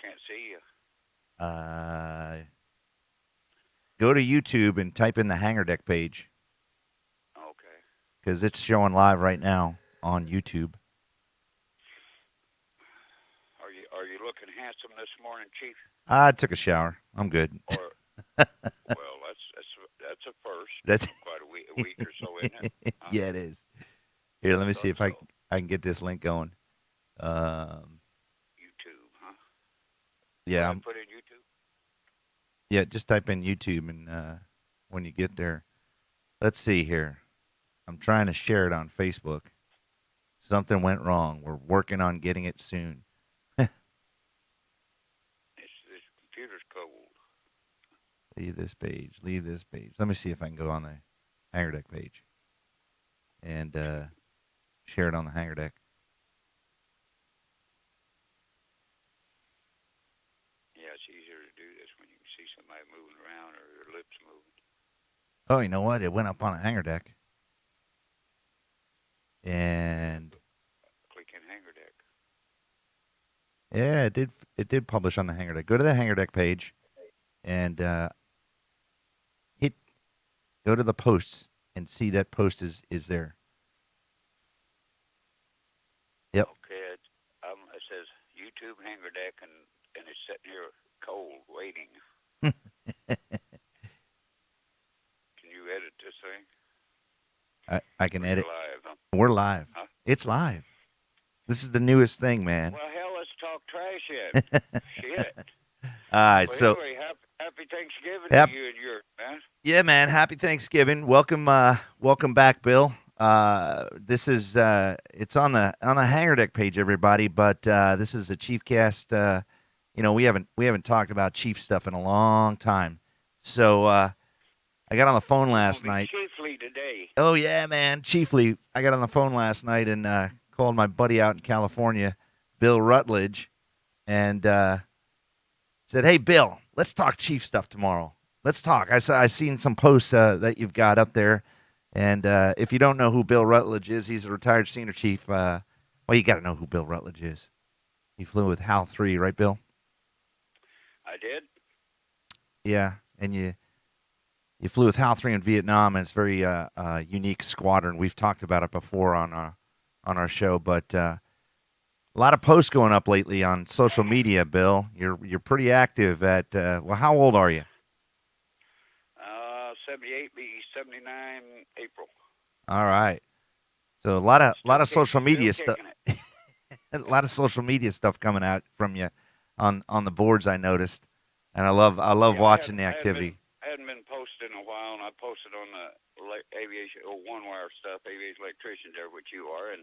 can't see you. Uh, Go to YouTube and type in the Hanger Deck page Okay. because it's showing live right now on YouTube. Are you looking handsome this morning, Chief? I took a shower. I'm good. Or well, that's a first. That's Quite a week or so, isn't it? Huh? yeah, it is. Here, let I me see thought if so. I can get this link going. Um, YouTube, huh? Go yeah, ahead, put in YouTube. yeah. Just type in YouTube and when you get there, let's see here. I'm trying to share it on Facebook. Something went wrong. We're working on getting it soon. This computer's cold. Leave this page. Leave this page. Let me see if I can go on the Hanger Deck page and share it on the Hanger Deck. Yeah, it's easier to do this when you can see somebody moving around or their lips moving. Oh, you know what? It went up on a Hanger Deck, and Click in Hanger Deck. yeah, it did. It did publish on the Hanger Deck. Go to the Hanger Deck page and hit. Go to the posts and see that post is there. Yep. Okay, it says YouTube Hanger Deck, and it's sitting here cold, waiting. Can you edit this thing? I can Or you're edit. live, huh? We're live. Huh? It's live. This is the newest thing, man. Well, hell, let's talk trash yet. Shit. All right, Well, so anyway, happy Thanksgiving to yep, you and your man. yeah, man. Happy Thanksgiving. Welcome, welcome back, Bill. This is it's on the Hanger Deck page, everybody. But this is a ChiefCast. We haven't talked about Chief stuff in a long time. So I got on the phone We're gonna last be night. chiefly today. Oh yeah, man. Chiefly, I got on the phone last night and called my buddy out in California, Bill Rutledge, and said, "Hey, Bill, let's talk Chief stuff tomorrow. Let's talk." I seen some posts that you've got up there, and if you don't know who Bill Rutledge is, he's a retired senior chief. Well, you got to know who Bill Rutledge is. He flew with HAL 3, right, Bill? I did. Yeah, and you flew with HAL 3 in Vietnam, and it's a very unique squadron. We've talked about it before on our show, but a lot of posts going up lately on social media. Bill, you're pretty active at. Well, how old are you? 78 be 79 April. All right. So a lot of social Still media stuff, kicking it. a lot of social media stuff coming out from you on the boards. I noticed, and I love Yeah, watching the activity. I hadn't been posted in a while, and I posted on the aviation one wire stuff, aviation electricians there, which you are, and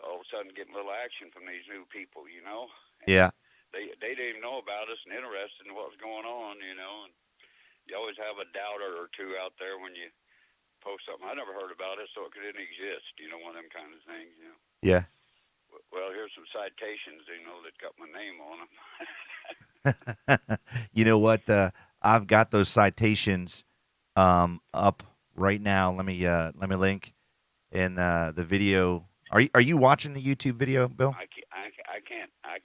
all of a sudden getting a little action from these new people, and Yeah, they didn't even know about us and interested in what was going on. And you always have a doubter or two out there when you post something. I never heard about it, so it didn't exist. One of them kind of things. yeah. Well, here's some citations, that got my name on them. You know what? I've got those citations up right now. Let me link in the video. Are you watching the YouTube video, Bill? I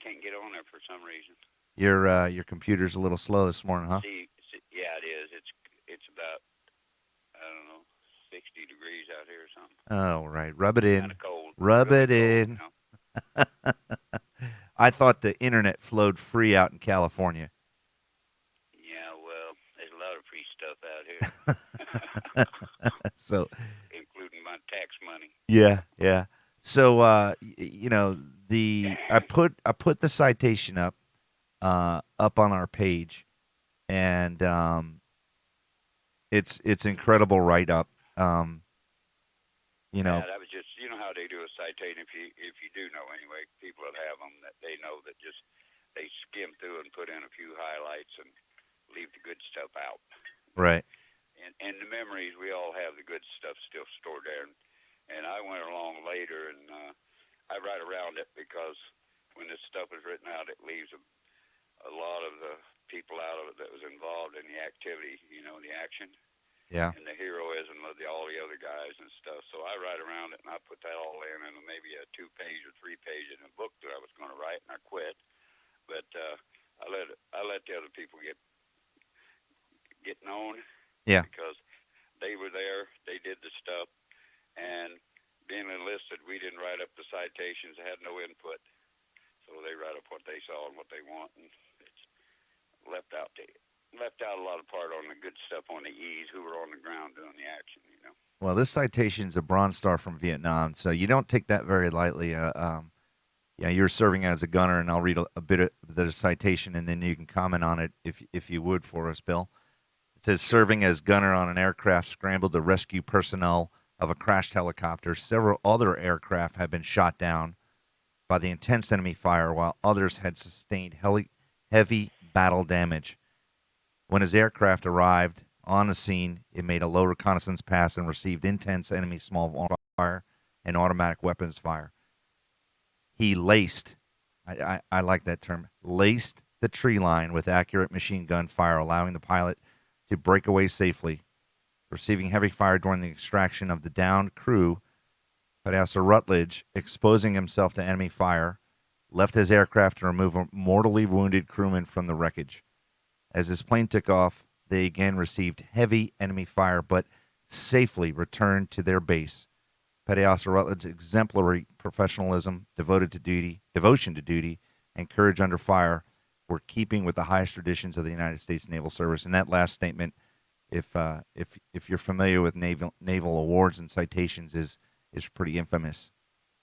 can't get on there for some reason. Your computer's a little slow this morning, huh? Yeah, it is. It's about, I don't know, 60 degrees out here or something. Oh, right. Rub it in. Kind of cold. Rub Really it cold. in. I thought the internet flowed free out in California. Yeah, well, there's a lot of free stuff out here, So including my tax money. yeah, yeah. So the I put the citation up on our page, and it's incredible write up. Um, you know, Yeah, that was just, how they do a citation. If you do know anyway, people that have them, that they know that just they skim through and put in a few highlights and leave the good stuff out. right? And the memories, we all have the good stuff still stored there. And I went along later, and I write around it because when this stuff is written out, it leaves a lot of the people out of it that was involved in the activity, the action Yeah, and the heroism of all the other guys and stuff. So I write around it, and I put that all in maybe a 2-page or 3-page in a book that I was going to write, and I quit. But I let the other people get known Yeah. because they were there, they did the stuff, and being enlisted, we didn't write up the citations, had no input, so they write up what they saw and what they want, and it's left out a lot of part on the good stuff on the E's who were on the ground doing the action, you know. Well, this citation's a Bronze Star from Vietnam, so you don't take that very lightly. Yeah, you're serving as a gunner, and I'll read a bit of the citation, and then you can comment on it if you would for us, Bill. It says, serving as gunner on an aircraft scrambled to rescue personnel of a crashed helicopter. Several other aircraft had been shot down by the intense enemy fire, while others had sustained heavy battle damage. When his aircraft arrived on the scene, it made a low reconnaissance pass and received intense enemy small fire and automatic weapons fire. He laced, I like that term, laced the tree line with accurate machine gun fire, allowing the pilot to break away safely. Receiving heavy fire during the extraction of the downed crew, Padassa Rutledge, exposing himself to enemy fire, left his aircraft to remove a mortally wounded crewman from the wreckage. As his plane took off, they again received heavy enemy fire, but safely returned to their base. Padassa Rutledge's exemplary professionalism, devotion to duty, and courage under fire were keeping with the highest traditions of the United States Naval Service. And that last statement, if you're familiar with naval awards and citations, is pretty infamous.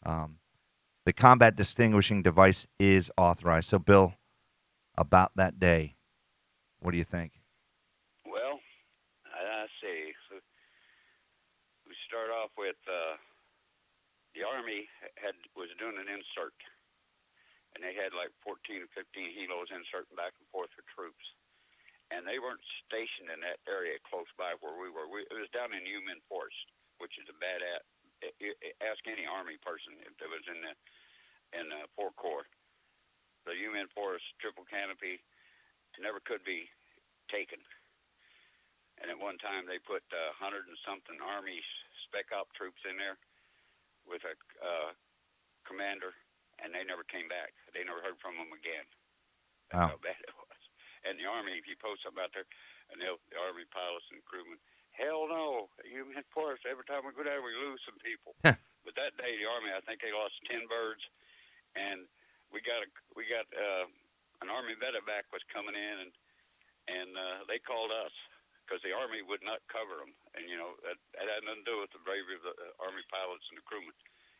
The combat distinguishing device is authorized. So, Bill, about that day, what do you think? Well, I see. So we start off with the Army was doing an insert, and they had like 14 or 15 helos inserting back and forth for troops. And they weren't stationed in that area close by where we were. It was down in Human Forest, which is a badass. Ask any Army person if it was in the Fort Corps. The Human Forest triple canopy never could be taken. And at one time they put 100 and something Army spec op troops in there with a commander, and they never came back. They never heard from them again. That's how bad it was. And the Army, if you post something out there, and the Army pilots and crewmen, hell no, Human Forest, every time we go down, we lose some people. But that day, the Army, I think they lost 10 birds, and we got an Army medevac was coming in, and they called us because the Army would not cover them. And, you know, that had nothing to do with the bravery of the Army pilots and the crewmen.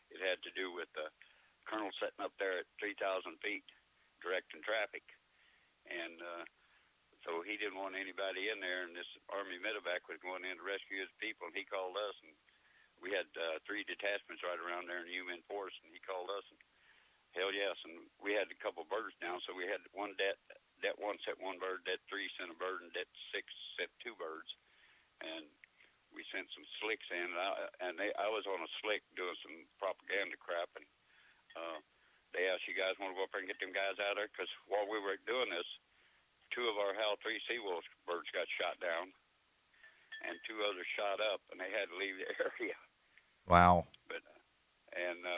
It had to do with the colonel sitting up there at 3,000 feet directing traffic. And so he didn't want anybody in there, and this Army medevac was going in to rescue his people, and he called us, and we had 3 detachments right around there in Human Forest, and he called us, and hell yes, and we had a couple birds down, so we had one det 1 sent 1 bird, det 3 sent a bird, and det 6 sent 2 birds, and we sent some slicks in, and I was on a slick doing some propaganda crap, and they asked, you guys want to go up there and get them guys out of there? Because while we were doing this, 2 of our HAL 3 Seawolf birds got shot down, and 2 others shot up, and they had to leave the area. Wow. But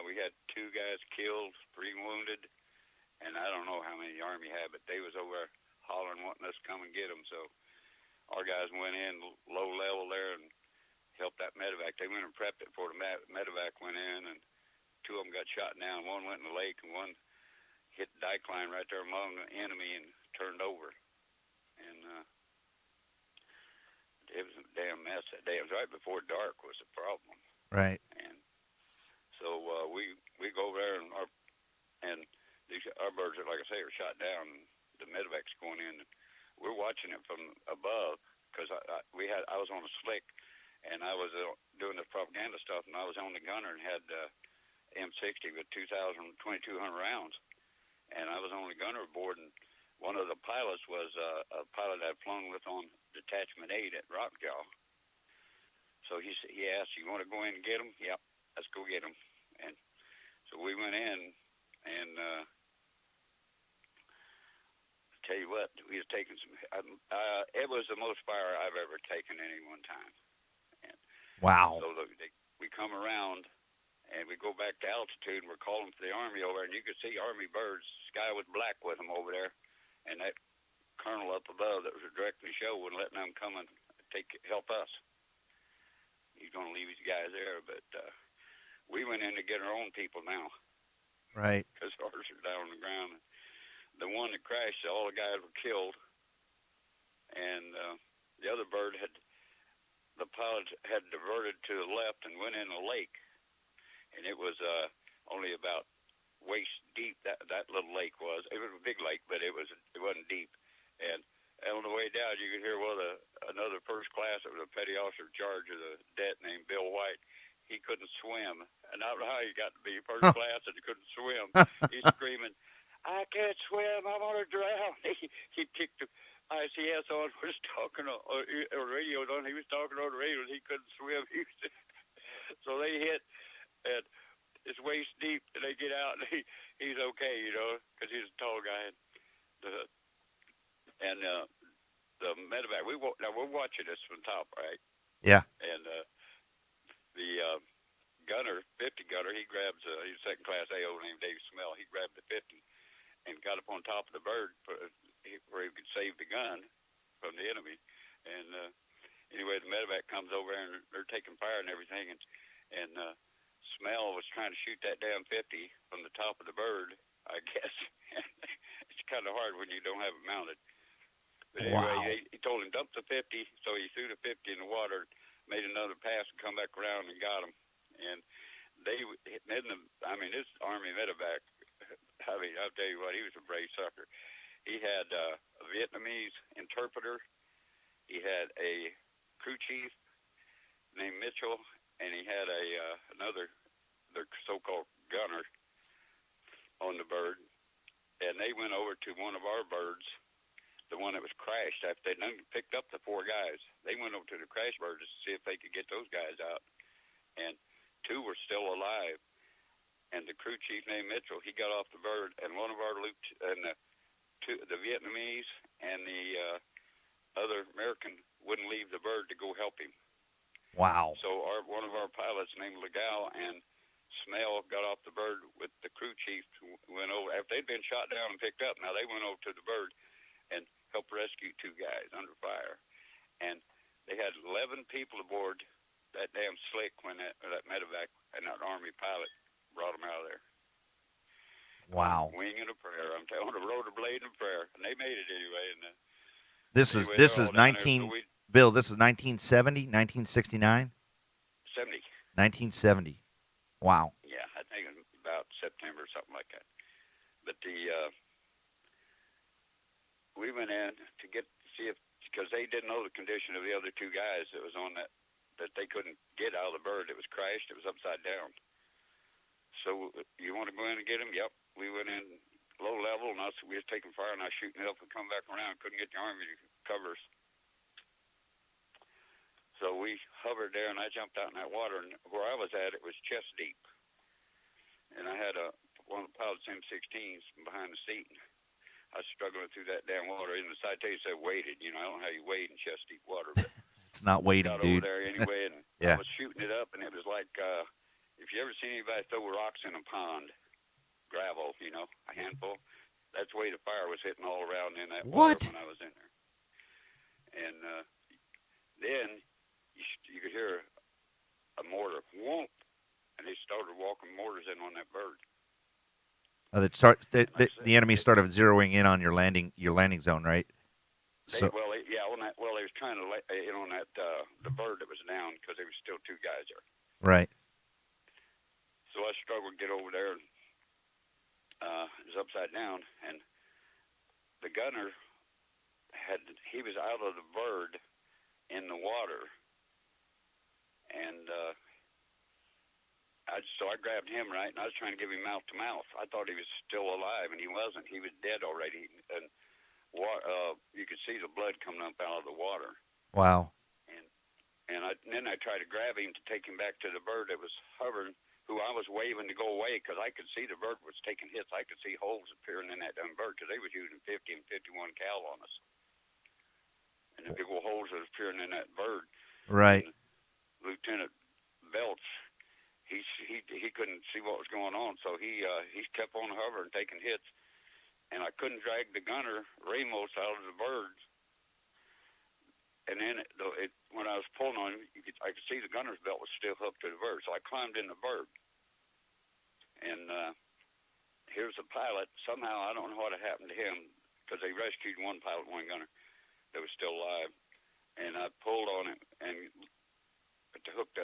we had 2 guys killed, 3 wounded, and I don't know how many the Army had, but they was over there hollering, wanting us to come and get them. So our guys went in low level there and helped that medevac. They went and prepped it before the medevac went in, and 2 of them got shot down. 1 went in the lake, and 1 hit the decline right there among the enemy and turned over. And it was a damn mess that day. It was right before dark was the problem. Right. And so we go over there, and our birds, like I say, are shot down. And the medevac's going in. And we're watching it from above because I was on a slick, and I was doing the propaganda stuff, and I was on the gunner and had M60 with 2,200 rounds, and I was on the gunner aboard, and one of the pilots was a pilot I'd flown with on Detachment 8 at Rockjaw. So he asked, you want to go in and get him? Yep, let's go get him. And so we went in, and tell you what, we was taking some. It was the most fire I've ever taken any one time. And wow. so we come around, and we go back to altitude, and we're calling for the Army over, and you could see Army birds. The sky was black with them over there. and that colonel up above that was directing the show wouldn't let them come and help us. He's going to leave his guys there, but we went in to get our own people now. Right. Because ours are down on the ground. The one that crashed, all the guys were killed, and the other bird the pilot had diverted to the left and went in a lake, and it was only about waist deep. That little lake was. It was a big lake, but it wasn't deep. And on the way down, you could hear another first class. It was a petty officer in charge of the det named Bill White. He couldn't swim, and I don't know how he got to be first class and he couldn't swim. He's screaming, "I can't swim! I'm gonna drown!" He kicked the ICS on, was talking on radio. He was talking on the radio, and he couldn't swim. So they hit, and it's waist deep, and they get out, and he's okay, because he's a tall guy. And the medevac, now we're watching this from top, right? Yeah. And the gunner, 50 gunner, he grabs, he's second class AO named Dave Smell. He grabbed the 50 and got up on top of the bird where he could save the gun from the enemy. And anyway, the medevac comes over there, and they're taking fire and everything. And Smell was trying to shoot that damn 50 from the top of the bird, I guess. It's kind of hard when you don't have it mounted. But anyway, he told him dump the 50, so he threw the 50 in the water, made another pass, and come back around and got him. And this Army medevac, I'll tell you what, he was a brave sucker. He had a Vietnamese interpreter. He had a crew chief named Mitchell, and he had another, their so-called gunner on the bird. And they went over to one of our birds, the one that was crashed. After they'd picked up the 4 guys, they went over to the crash bird to see if they could get those guys out. And 2 were still alive. And the crew chief named Mitchell, he got off the bird, and one of our the Vietnamese and the other American wouldn't leave the bird to go help him. Wow. So one of our pilots named Legal and Smell got off the bird with the crew chief, who went over. After they'd been shot down and picked up, now they went over to the bird and helped rescue 2 guys under fire. And they had 11 people aboard that damn slick when that medevac and that Army pilot brought them out of there. Wow. Wing and a prayer. I'm telling you, rotor blade and a prayer. And they made it anyway. And this is 19 there, so Bill, this is 1970, 1969? 70. 1970. Wow. Yeah, I think it was about September or something like that. But we went in to see if, because they didn't know the condition of the other 2 guys that was on that they couldn't get out of the bird. It was crashed. It was upside down. So you want to go in and get him? Yep. We went in low level, and we was taking fire, and I was shooting it up and come back around. Couldn't get the Army to cover us. So we hovered there, and I jumped out in that water, and where I was at, it was chest deep. And I had one of the pilot's M16s behind the seat. I was struggling through that damn water. And the citation said weighted. I don't know how you wade in chest deep water, but it's not wading, got dude. over there anyway, and yeah. I was shooting it up, and it was like if you ever seen anybody throw rocks in a pond, gravel, a handful. That's the way the fire was hitting all around in that water when I was in there. And then you could hear a mortar, whoomp, and they started walking mortars in on that bird. The enemy started zeroing in on your landing zone, right? They was trying to on that the bird that was down, because there was still 2 guys there. Right. So I struggled to get over there. It was upside down, and the gunner he was out of the bird in the water, and so I grabbed him, right, and I was trying to give him mouth to mouth. I thought he was still alive, and he wasn't. He was dead already, and you could see the blood coming up out of the water. Wow. And then I tried to grab him to take him back to the bird that was hovering, who I was waving to go away, because I could see the bird was taking hits. I could see holes appearing in that damn bird, because they was using 50 and 51 cal on us. And the big old holes that was appearing in that bird. Right. And Lieutenant Belch, he couldn't see what was going on, so he kept on hovering, taking hits. and I couldn't drag the gunner Ramos out of the birds. And then when I was pulling on him, I could see the gunner's belt was still hooked to the bird. So I climbed in the bird, and here's the pilot. Somehow I don't know what happened to him because they rescued one pilot, one gunner that was still alive, and I pulled on him and unhooked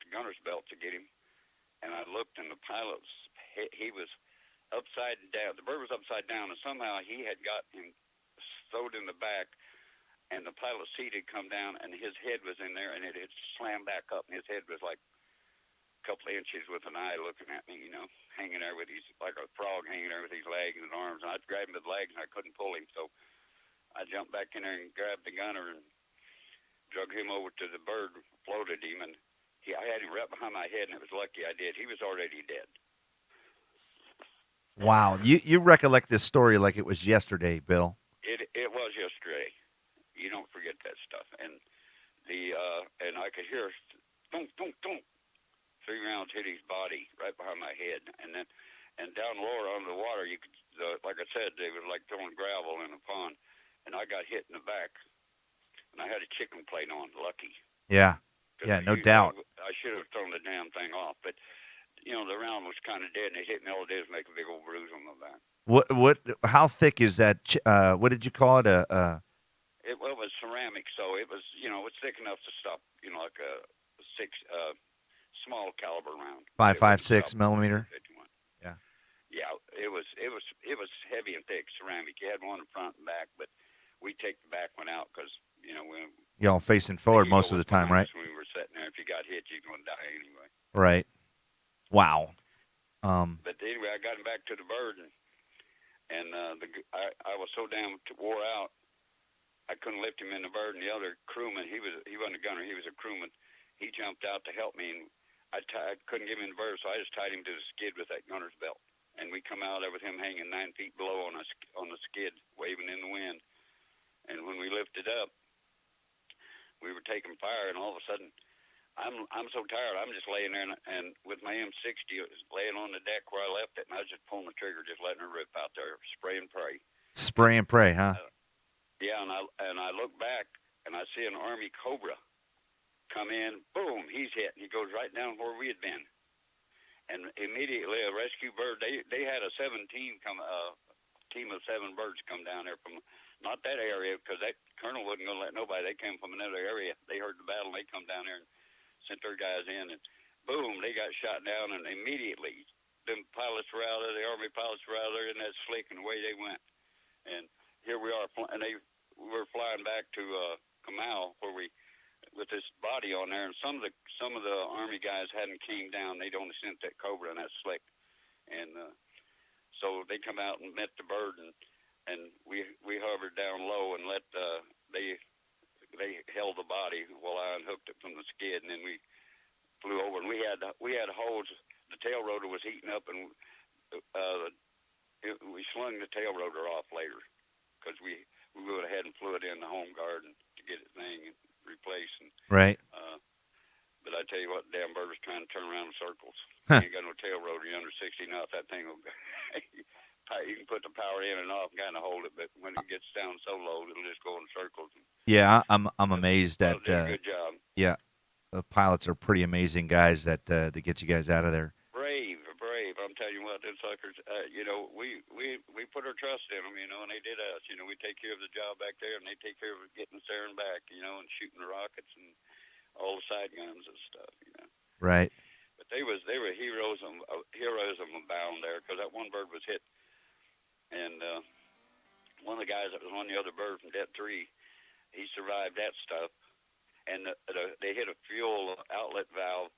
the gunner's belt to get him. And I looked, and the pilot's he was upside down. The bird was upside down, and somehow he had got him sewed in the back. And the pilot's seat had come down, and his head was in there, and it had slammed back up, and his head was like a couple of inches with an eye looking at me, hanging there with his, like a frog hanging there with his legs and arms. And I'd grab him with the legs, and I couldn't pull him. So I jumped back in there and grabbed the gunner and drug him over to the bird, floated him, and I had him right behind my head, and it was lucky I did. He was already dead. Wow. You recollect this story like it was yesterday, Bill. It was yesterday. You don't forget that stuff. And and I could hear thunk, thunk, thunk. 3 rounds hit his body right behind my head. And down lower under the water, you could, like I said, they were like throwing gravel in a pond. And I got hit in the back. And I had a chicken plate on, lucky. Yeah. Yeah, no doubt. I should have thrown the damn thing off. But, the round was kind of dead, and it hit me. All it did is make a big old bruise on my back. How thick is that? What did you call it? It was ceramic, so it was, it's thick enough to stop, like a small caliber round. 5.56 millimeter. 51. Yeah. Yeah, it was heavy and thick ceramic. You had one in front and back, but we take the back one out because y'all facing forward most of the time, right? When we were sitting there, if you got hit, you're going to die anyway. Right. Wow. But anyway, I got him back to the bird, and I was so damn wore out. I couldn't lift him in the bird, and the other crewman, he wasn't a gunner, he was a crewman. He jumped out to help me, and I couldn't get him in the bird, so I just tied him to the skid with that gunner's belt. And we come out there with him hanging 9 feet below on the skid, waving in the wind. And when we lifted up, we were taking fire, and all of a sudden, I'm so tired. I'm just laying there, and with my M60, it was laying on the deck where I left it, and I was just pulling the trigger, just letting her rip out there, spray and pray. Spray and pray, huh? Yeah, and I look back, and I see an Army Cobra come in. Boom, he's hit. He goes right down where we had been. And immediately a rescue bird, they had a 17 team of 7 birds come down there from not that area, because that colonel wasn't going to let nobody. They came from another area. They heard the battle, and they come down there and sent their guys in, and boom, they got shot down, and immediately them pilots were out there, the Army pilots were out there in that slick, and away they went. And here we are, and we were flying back to Kamau, where with this body on there, and some of the Army guys hadn't came down. They'd only sent that Cobra and that slick, and so they come out and met the bird, and we hovered down low and let they held the body while I unhooked it from the skid, and then we flew over, and we had holes. The tail rotor was heating up, and we slung the tail rotor off later, because we went ahead and flew it in the home garden to get it thing replaced. And, right. But I tell you what, damn bird was trying to turn around in circles. Huh. You ain't got no tail rotor. You're under 60 knots. That thing will. You can put the power in and off, kind of hold it, but when it gets down so low, it'll just go in circles. Yeah, I'm amazed at. Did a good job. Yeah, the pilots are pretty amazing guys that get you guys out of there. Brave. I'm telling you what, them suckers. We put our trust in them, and they did us. We take care of the job back there, and they take care of getting us there and back, and shooting the rockets and all the side guns and stuff. Right. But they were heroism abound there, because that one bird was hit, and one of the guys that was on the other bird from Det 3, he survived that stuff, and they hit a fuel outlet valve.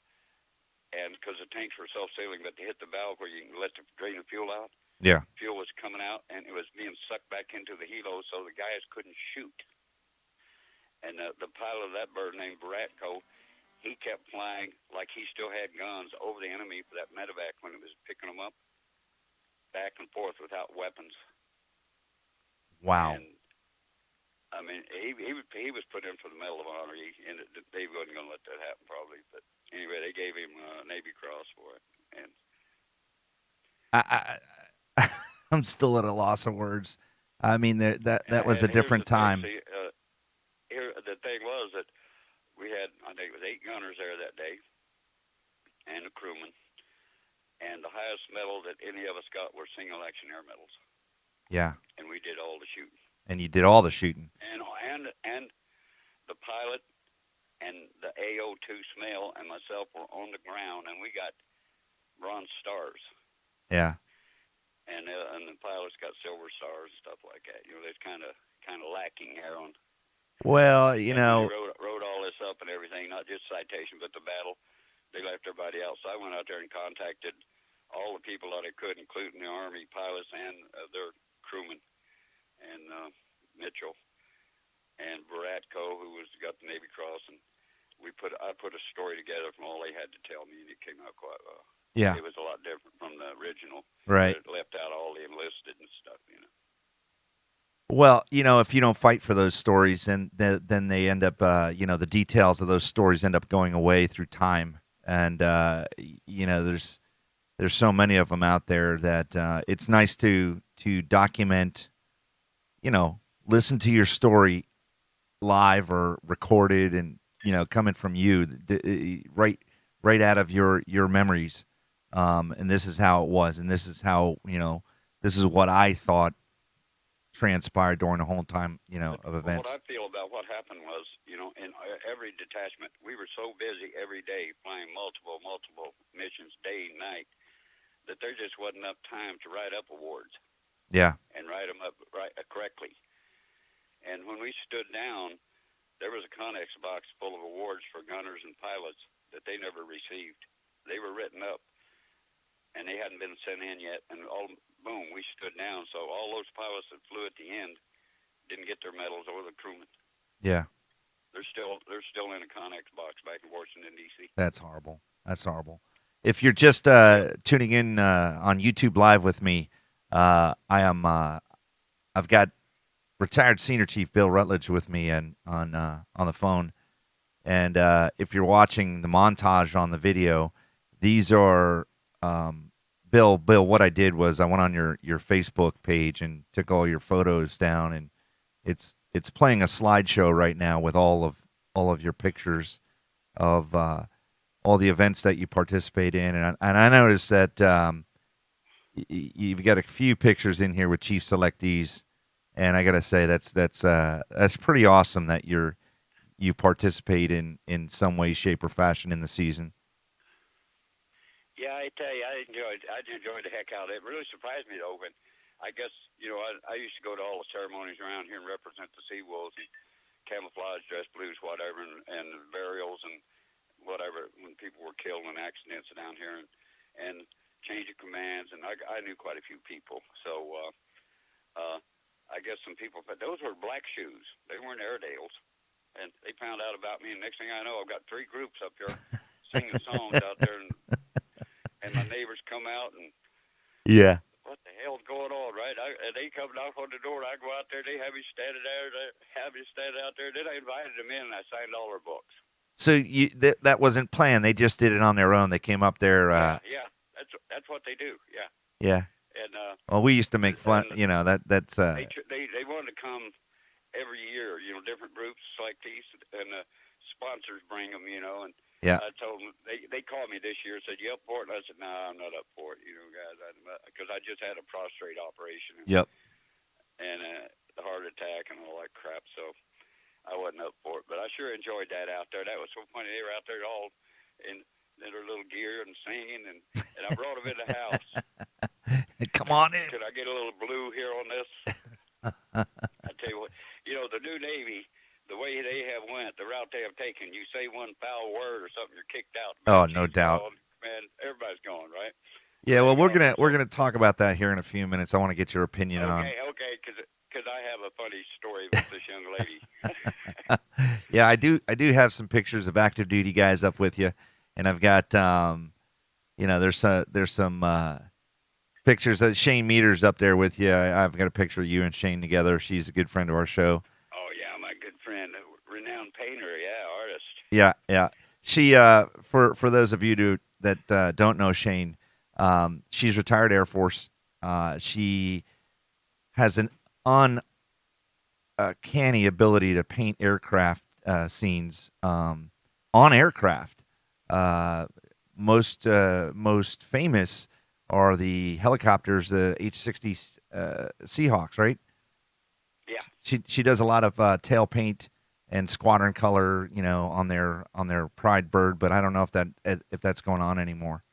And because the tanks were self-sealing, but they hit the valve where you can let the drain of fuel out. Yeah. Fuel was coming out, and it was being sucked back into the helo, so the guys couldn't shoot. And the pilot of that bird named Baratko, he kept flying like he still had guns over the enemy for that medevac when it was picking them up, back and forth without weapons. Wow. And, I mean, he was put in for the Medal of Honor. They wasn't going to let that happen, probably, but anyway, they gave him a Navy Cross for it. And I'm still at a loss of words. I mean, that was a And here's different the thing. time. See, here the thing was that we had, I think it was 8 gunners there that day, and a crewman. And the highest medal that any of us got were single action air medals. Yeah. And we did all the shooting. And you did all the shooting. And the pilot and the AO2 Smell and myself were on the ground, and we got bronze stars. Yeah. And the pilots got silver stars and stuff like that. You know, there's kind of lacking here on. Well, And they wrote all this up and everything, not just citation, but the battle. They left everybody out. So I went out there and contacted all the people that I could, including the Army pilots and their crewmen, and Mitchell and Baratko, who got the Navy Cross, and I put a story together from all they had to tell me, and it came out quite well. Yeah. It was a lot different from the original. Right. It left out all the enlisted and stuff, you know. Well, if you don't fight for those stories, then they end up, the details of those stories end up going away through time, and there's so many of them out there that it's nice to document, listen to your story live or recorded, and coming from you, right out of your memories, and this is how it was, and this is how this is what I thought transpired during the whole time, of events. What I feel about what happened was, in every detachment, we were so busy every day flying multiple missions, day and night, that there just wasn't enough time to write up awards. Yeah. And write them up correctly. And when we stood down, there was a Connex box full of awards for gunners and pilots that they never received. They were written up, and they hadn't been sent in yet. And boom, we stood down. So all those pilots that flew at the end didn't get their medals, or the crewmen. Yeah. They're still in a Connex box back in Washington, D.C. That's horrible. If you're just tuning in on YouTube Live with me, I've got retired Senior Chief Bill Rutledge with me and on the phone. And if you're watching the montage on the video, these are Bill. What I did was I went on your Facebook page and took all your photos down, and it's playing a slideshow right now with all of your pictures of all the events that you participate in, and I noticed that you've got a few pictures in here with chief selectees, and I gotta say that's pretty awesome that you participate in some way, shape, or fashion in the season. Yeah, I tell you, I enjoyed the heck out of it. It really surprised me though, but I guess I used to go to all the ceremonies around here and represent the Seawolves, and camouflage, dress blues, whatever, and burials and whatever when people were killed in accidents down here, and change of commands, and I knew quite a few people. So I guess some people, but those were black shoes. They weren't Airedales, and they found out about me. And next thing I know, I've got 3 groups up here singing songs out there, and my neighbors come out and yeah. What the hell's going on, right? They come knock on the door, and I go out there. They have me standing there. They have me standing out there. Then I invited them in, and I signed all their books. So that wasn't planned. They just did it on their own. They came up there. Yeah. That's what they do. Yeah. Yeah. And well, we used to make fun. That's. They wanted to come every year. Different groups like these, and sponsors bring them. And yeah. I told them they called me this year and said, "You up for it?" And I said, "No, I'm not up for it." Guys, because I just had a prostrate operation. Yep. And the heart attack and all that crap. So I wasn't up for it, but I sure enjoyed that out there. That was so funny. They were out there all in their little gear and singing, and I brought them in the house. Come on in. Could I get a little blue here on this? I tell you what, the new Navy, the way they have went, the route they have taken, you say one foul word or something, you're kicked out. Oh, no doubt. Man, everybody's going, right? Yeah, well, we're gonna talk about that here in a few minutes. I want to get your opinion on. Okay, because I have a funny story with this young lady. Yeah, I do have some pictures of active duty guys up with you, and I've got there's some pictures of Shane Meter's up there with you. I've got a picture of you and Shane together. She's a good friend of our show. Oh yeah, my good friend, a renowned painter, artist. Yeah. She for those of you that don't know Shane, she's retired Air Force. She has an uncanny ability to paint aircraft scenes on aircraft. Uh, most famous are the helicopters, the H-60 Seahawks, right? Yeah. She does a lot of tail paint and squadron color, on their pride bird, but I don't know if that's going on anymore.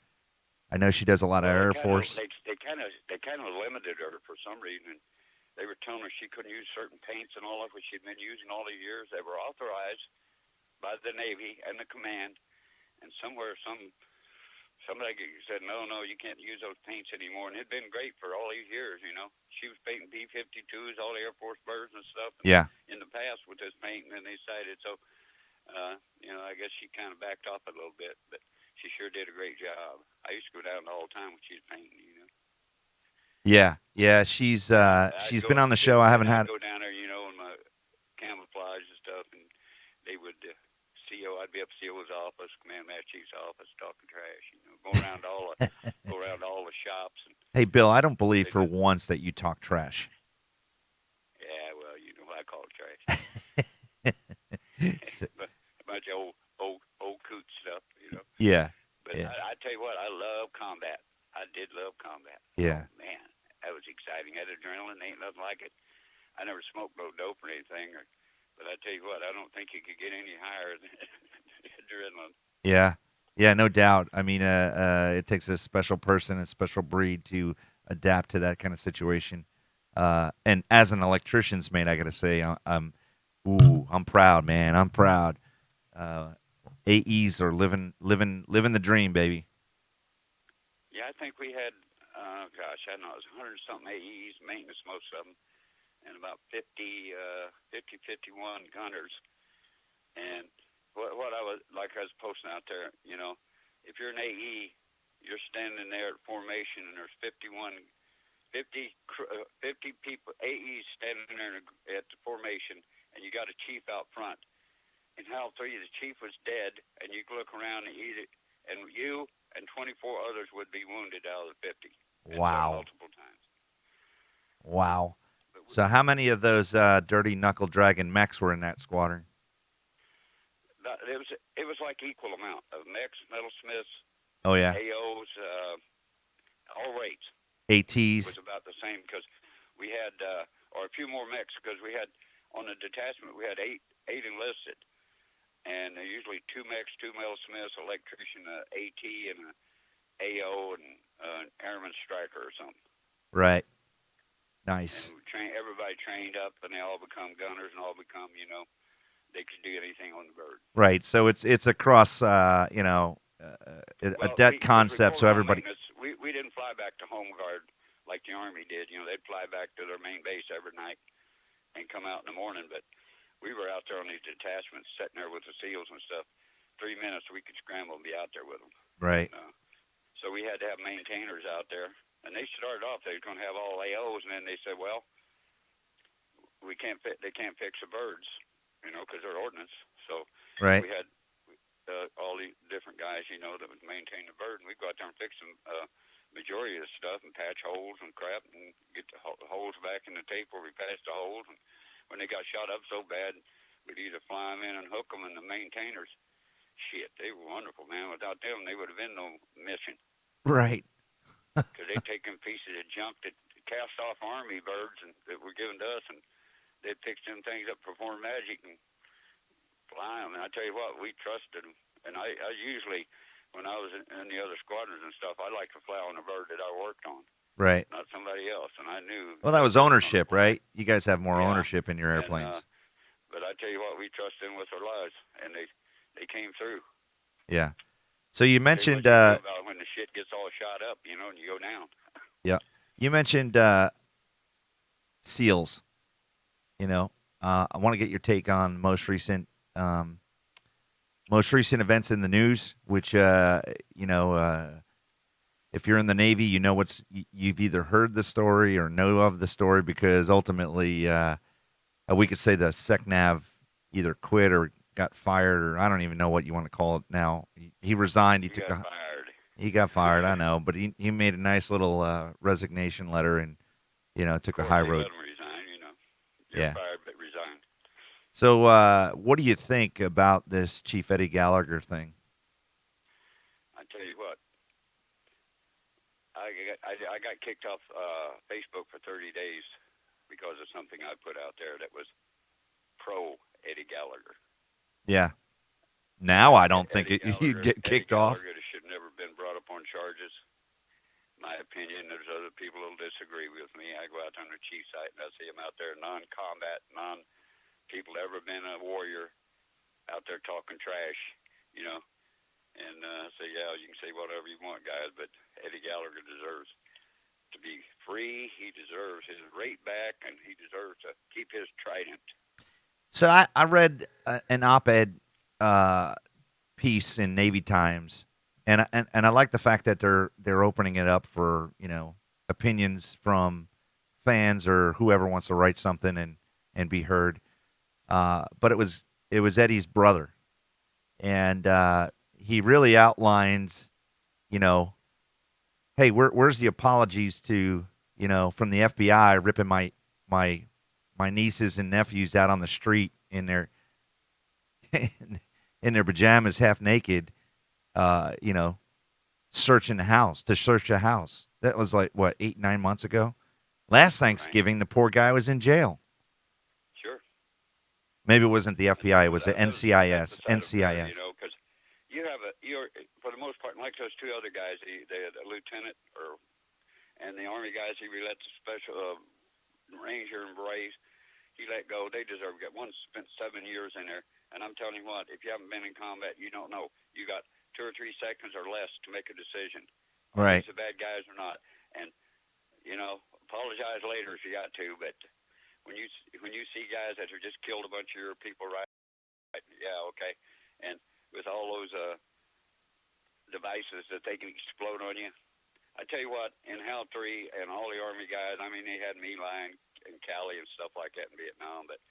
I know she does a lot of Well, Air Force. they kind of limited her for some reason. They were telling her she couldn't use certain paints and all of what she'd been using all the years. They were authorized by the Navy and the command, and somebody said, no, you can't use those paints anymore. And it'd been great for all these years. She was painting B-52s, all the Air Force birds and stuff. Yeah. In the past with this paint, and then they decided so. I guess she kind of backed off a little bit, but she sure did a great job. I used to go down all the time when she was painting. Yeah. She's been on the show. I haven't had. I'd go down there, in my camouflage and stuff, and they would I'd be up CO's office, Command Master Chief's office, talking trash. Go around all the shops. And Hey, Bill, I don't believe for once that you talk trash. Yeah, well, what I call it trash. A bunch of old coot stuff. Yeah. But yeah. I tell you what, I love combat. I did love combat. Yeah. Oh, man, that was exciting. That adrenaline, ain't nothing like it. I never smoked no dope or anything, but I tell you what, I don't think you could get any higher than adrenaline. Yeah, no doubt. I mean, it takes a special person, a special breed to adapt to that kind of situation. And as an electrician's mate, I gotta say, I'm proud, man. I'm proud. AEs are living the dream, baby. Yeah, I think we had, I don't know, it was 100 something AEs, maintenance, most of them, and about 51 gunners. And what I was posting out there, if you're an AE, you're standing there at formation, and there's 50 people, AEs standing there at the formation, and you got a chief out front. And how tell you the chief was dead, and you look around and you and 24 others would be wounded out of the 50. Wow. Multiple times. Wow. So how many of those dirty knuckle dragon mechs were in that squadron? It was like equal amount of mechs, metalsmiths, Oh yeah, AOs, all rates. ATs was about the same because we had, or a few more mechs because we had on the detachment we had eight enlisted, and usually 2 mechs, 2 metalsmiths, electrician, AT, and a AO, and an airman striker or something. Right. Nice. And everybody trained up, and they all become gunners, and all become, they could do anything on the bird. Right. So it's across, a debt concept. So everybody. We didn't fly back to home guard like the Army did. They'd fly back to their main base every night and come out in the morning. But we were out there on these detachments, sitting there with the SEALs and stuff. 3 minutes, we could scramble and be out there with them. Right. And, so we had to have maintainers out there. And they started off, they were going to have all AOs, and then they said, well, they can't fix the birds, because they're ordnance. So right. we had all the different guys, that would maintain the bird, and we'd go out there and fix the majority of the stuff and patch holes and crap and get the holes back in the tape where we patched the holes. And when they got shot up so bad, we'd either fly them in and hook them, and the maintainers, shit, they were wonderful, man. Without them, they would have been no mission. Right. Because they'd taken pieces of junk that cast-off Army birds that were given to us, and they'd fix them things up, perform magic, and fly them. And I tell you what, we trusted them. And I usually, when I was in the other squadrons and stuff, I like to fly on a bird that I worked on. Right. Not somebody else. And I knew. Well, that was ownership, right? You guys have more ownership in your airplanes. But I tell you what, we trusted them with our lives, and they came through. Yeah. So you mentioned when the shit gets all shot up, and you go down. Yeah. You mentioned SEALs. I want to get your take on most recent events in the news, which if you're in the Navy, you've either heard the story or know of the story, because ultimately we could say the SecNav either quit or got fired, or I don't even know what you want to call it now. He resigned. He got fired. He got fired, I know, but he made a nice little resignation letter and Of took the course, high they road. let him resign. You're Yeah. fired, but resign. So what do you think about this Chief Eddie Gallagher thing? I tell you what, I got kicked off Facebook for 30 days because of something I put out there that was pro Eddie Gallagher. Yeah. Now I don't think you'd get Eddie kicked off. Gallagher should never been brought up on charges. My opinion. There's other people who'll disagree with me. I go out on the chief site and I see them out there, non-combat, non-people ever been a warrior, out there talking trash, you know. And say, yeah, you can say whatever you want, guys, but Eddie Gallagher deserves to be free. He deserves his rate back, and he deserves to keep his trident. So I read an op-ed piece in Navy Times, and I like the fact that they're opening it up for opinions from fans or whoever wants to write something and be heard. But it was Eddie's brother, and he really outlines, you know, hey, where's the apologies to from the FBI ripping my my nieces and nephews out on the street in their in their pajamas, half naked, searching the house to search a house. That was like what 8-9 months ago. Last Right? Thanksgiving, the poor guy was in jail. Sure. Maybe it wasn't the FBI; it Well, was the that's NCIS. beside a fair, NCIS. because you're for the most part, like those two other guys, the lieutenant and the army guys, he let the special ranger and berets. He let go. They deserve to get one. Spent 7 years in there, and I'm telling you what, if you haven't been in combat, you don't know. You got 2 or 3 seconds or less to make a decision. Are Right. these the bad guys or not? And apologize later if you got to, but when you see guys that have just killed a bunch of your people, right? Yeah, okay. And with all those devices that they can explode on you, I tell you what, in HAL 3 and all the Army guys, I mean, they had me lying in Cali and stuff like that in Vietnam, but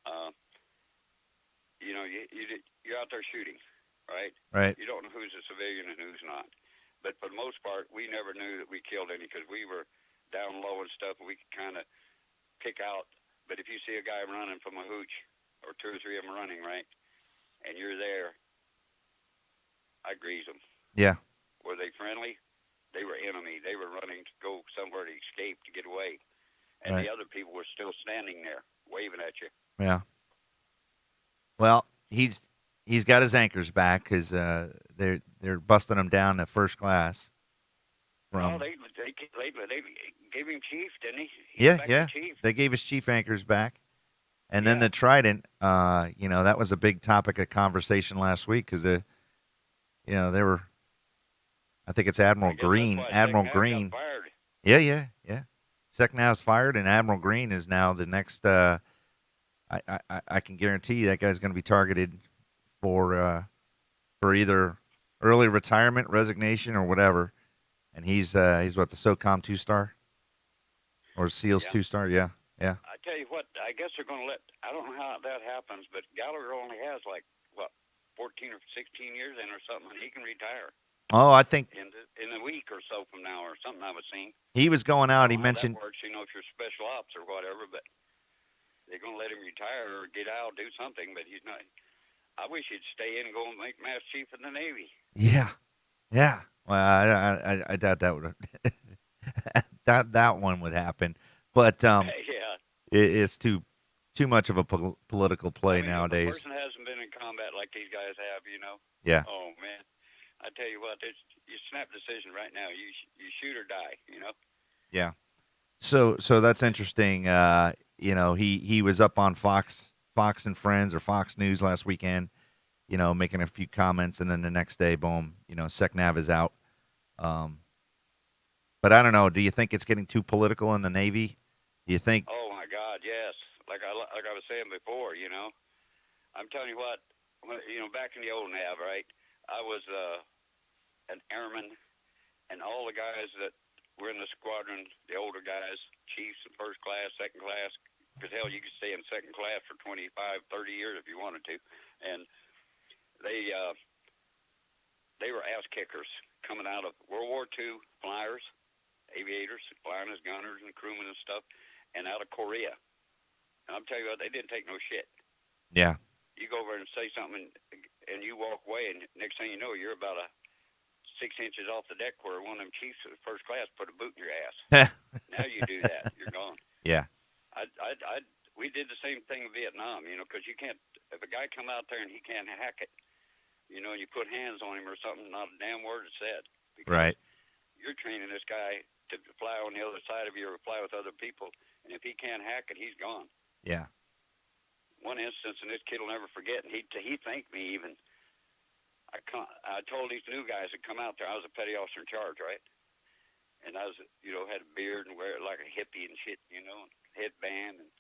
uh, you're out there shooting, right? Right. You don't know who's a civilian and who's not. But for the most part, we never knew that we killed any because we were down low and stuff. And we could kind of pick out. But if you see a guy running from a hooch, or 2 or 3 of them running, right, and you're there, I grease them. Yeah. Were they friendly? They were enemy. They were running to go somewhere to escape, to get away. And the Right. other people were still standing there, waving at you. Yeah. Well, he's got his anchors back because they're busting him down to first class No, from. they gave him chief, didn't he? He's Yeah, back to yeah. chief. They gave his chief anchors back, and then Yeah. the trident. That was a big topic of conversation last week because they were. I think it's Admiral I guess that's Green. why Admiral Second Ave got Green. fired. Yeah, yeah, yeah. Second half's fired, and Admiral Green is now the next. I can guarantee you that guy's going to be targeted for either early retirement, resignation, or whatever. And he's what, the SOCOM 2-star or SEALs Yeah. 2-star? Yeah, yeah. I tell you what, I guess they're going to let. I don't know how that happens, but Gallagher only has 14 or 16 years in or something, and he can retire Oh, I think in a week or so from now, or something I was seeing. he was going I out. don't He know how that mentioned. works, if you're special ops or whatever, but they're going to let him retire or get out, do something, but he's not. I wish he'd stay in and go and make Master Chief in the Navy. Yeah, yeah. Well, I doubt that would that one would happen, but Yeah. it's too much of a political play I mean, if a nowadays. person hasn't been in combat like these guys have, Yeah, oh, man. I tell you what, you snap decision right now. You shoot or die. yeah. So that's interesting. He was up on Fox and Friends or Fox News last weekend. Making a few comments, and then the next day, boom. SecNav is out. Um, but I don't know. Do you think it's getting too political in the Navy? Do you think? Oh, my God, yes. Like I was saying before, I'm telling you what, back in the old Nav, right, I was an airman, and all the guys that were in the squadron, the older guys, chiefs in first class, second class, because hell, you could stay in second class for 25, 30 years if you wanted to, and they were ass kickers. coming out of World War II, flyers, aviators, flying as gunners and crewmen and stuff, and out of Korea. And I'm telling you what, they didn't take no shit. Yeah. You go over and say something, and you walk away, and next thing you know, you're about 6 inches off the deck where one of them chiefs of first class put a boot in your ass. Now you do that, you're gone. Yeah. We did the same thing in Vietnam, because you can't. If a guy come out there and he can't hack it, and you put hands on him or something, not a damn word is said. Because right. You're training this guy to fly on the other side of you or fly with other people, and if he can't hack it, he's gone. Yeah. One instance, and this kid will never forget, and he thanked me even. I told these new guys that come out there, I was a petty officer in charge, right? And I was, had a beard and wear it like a hippie and shit, headband, and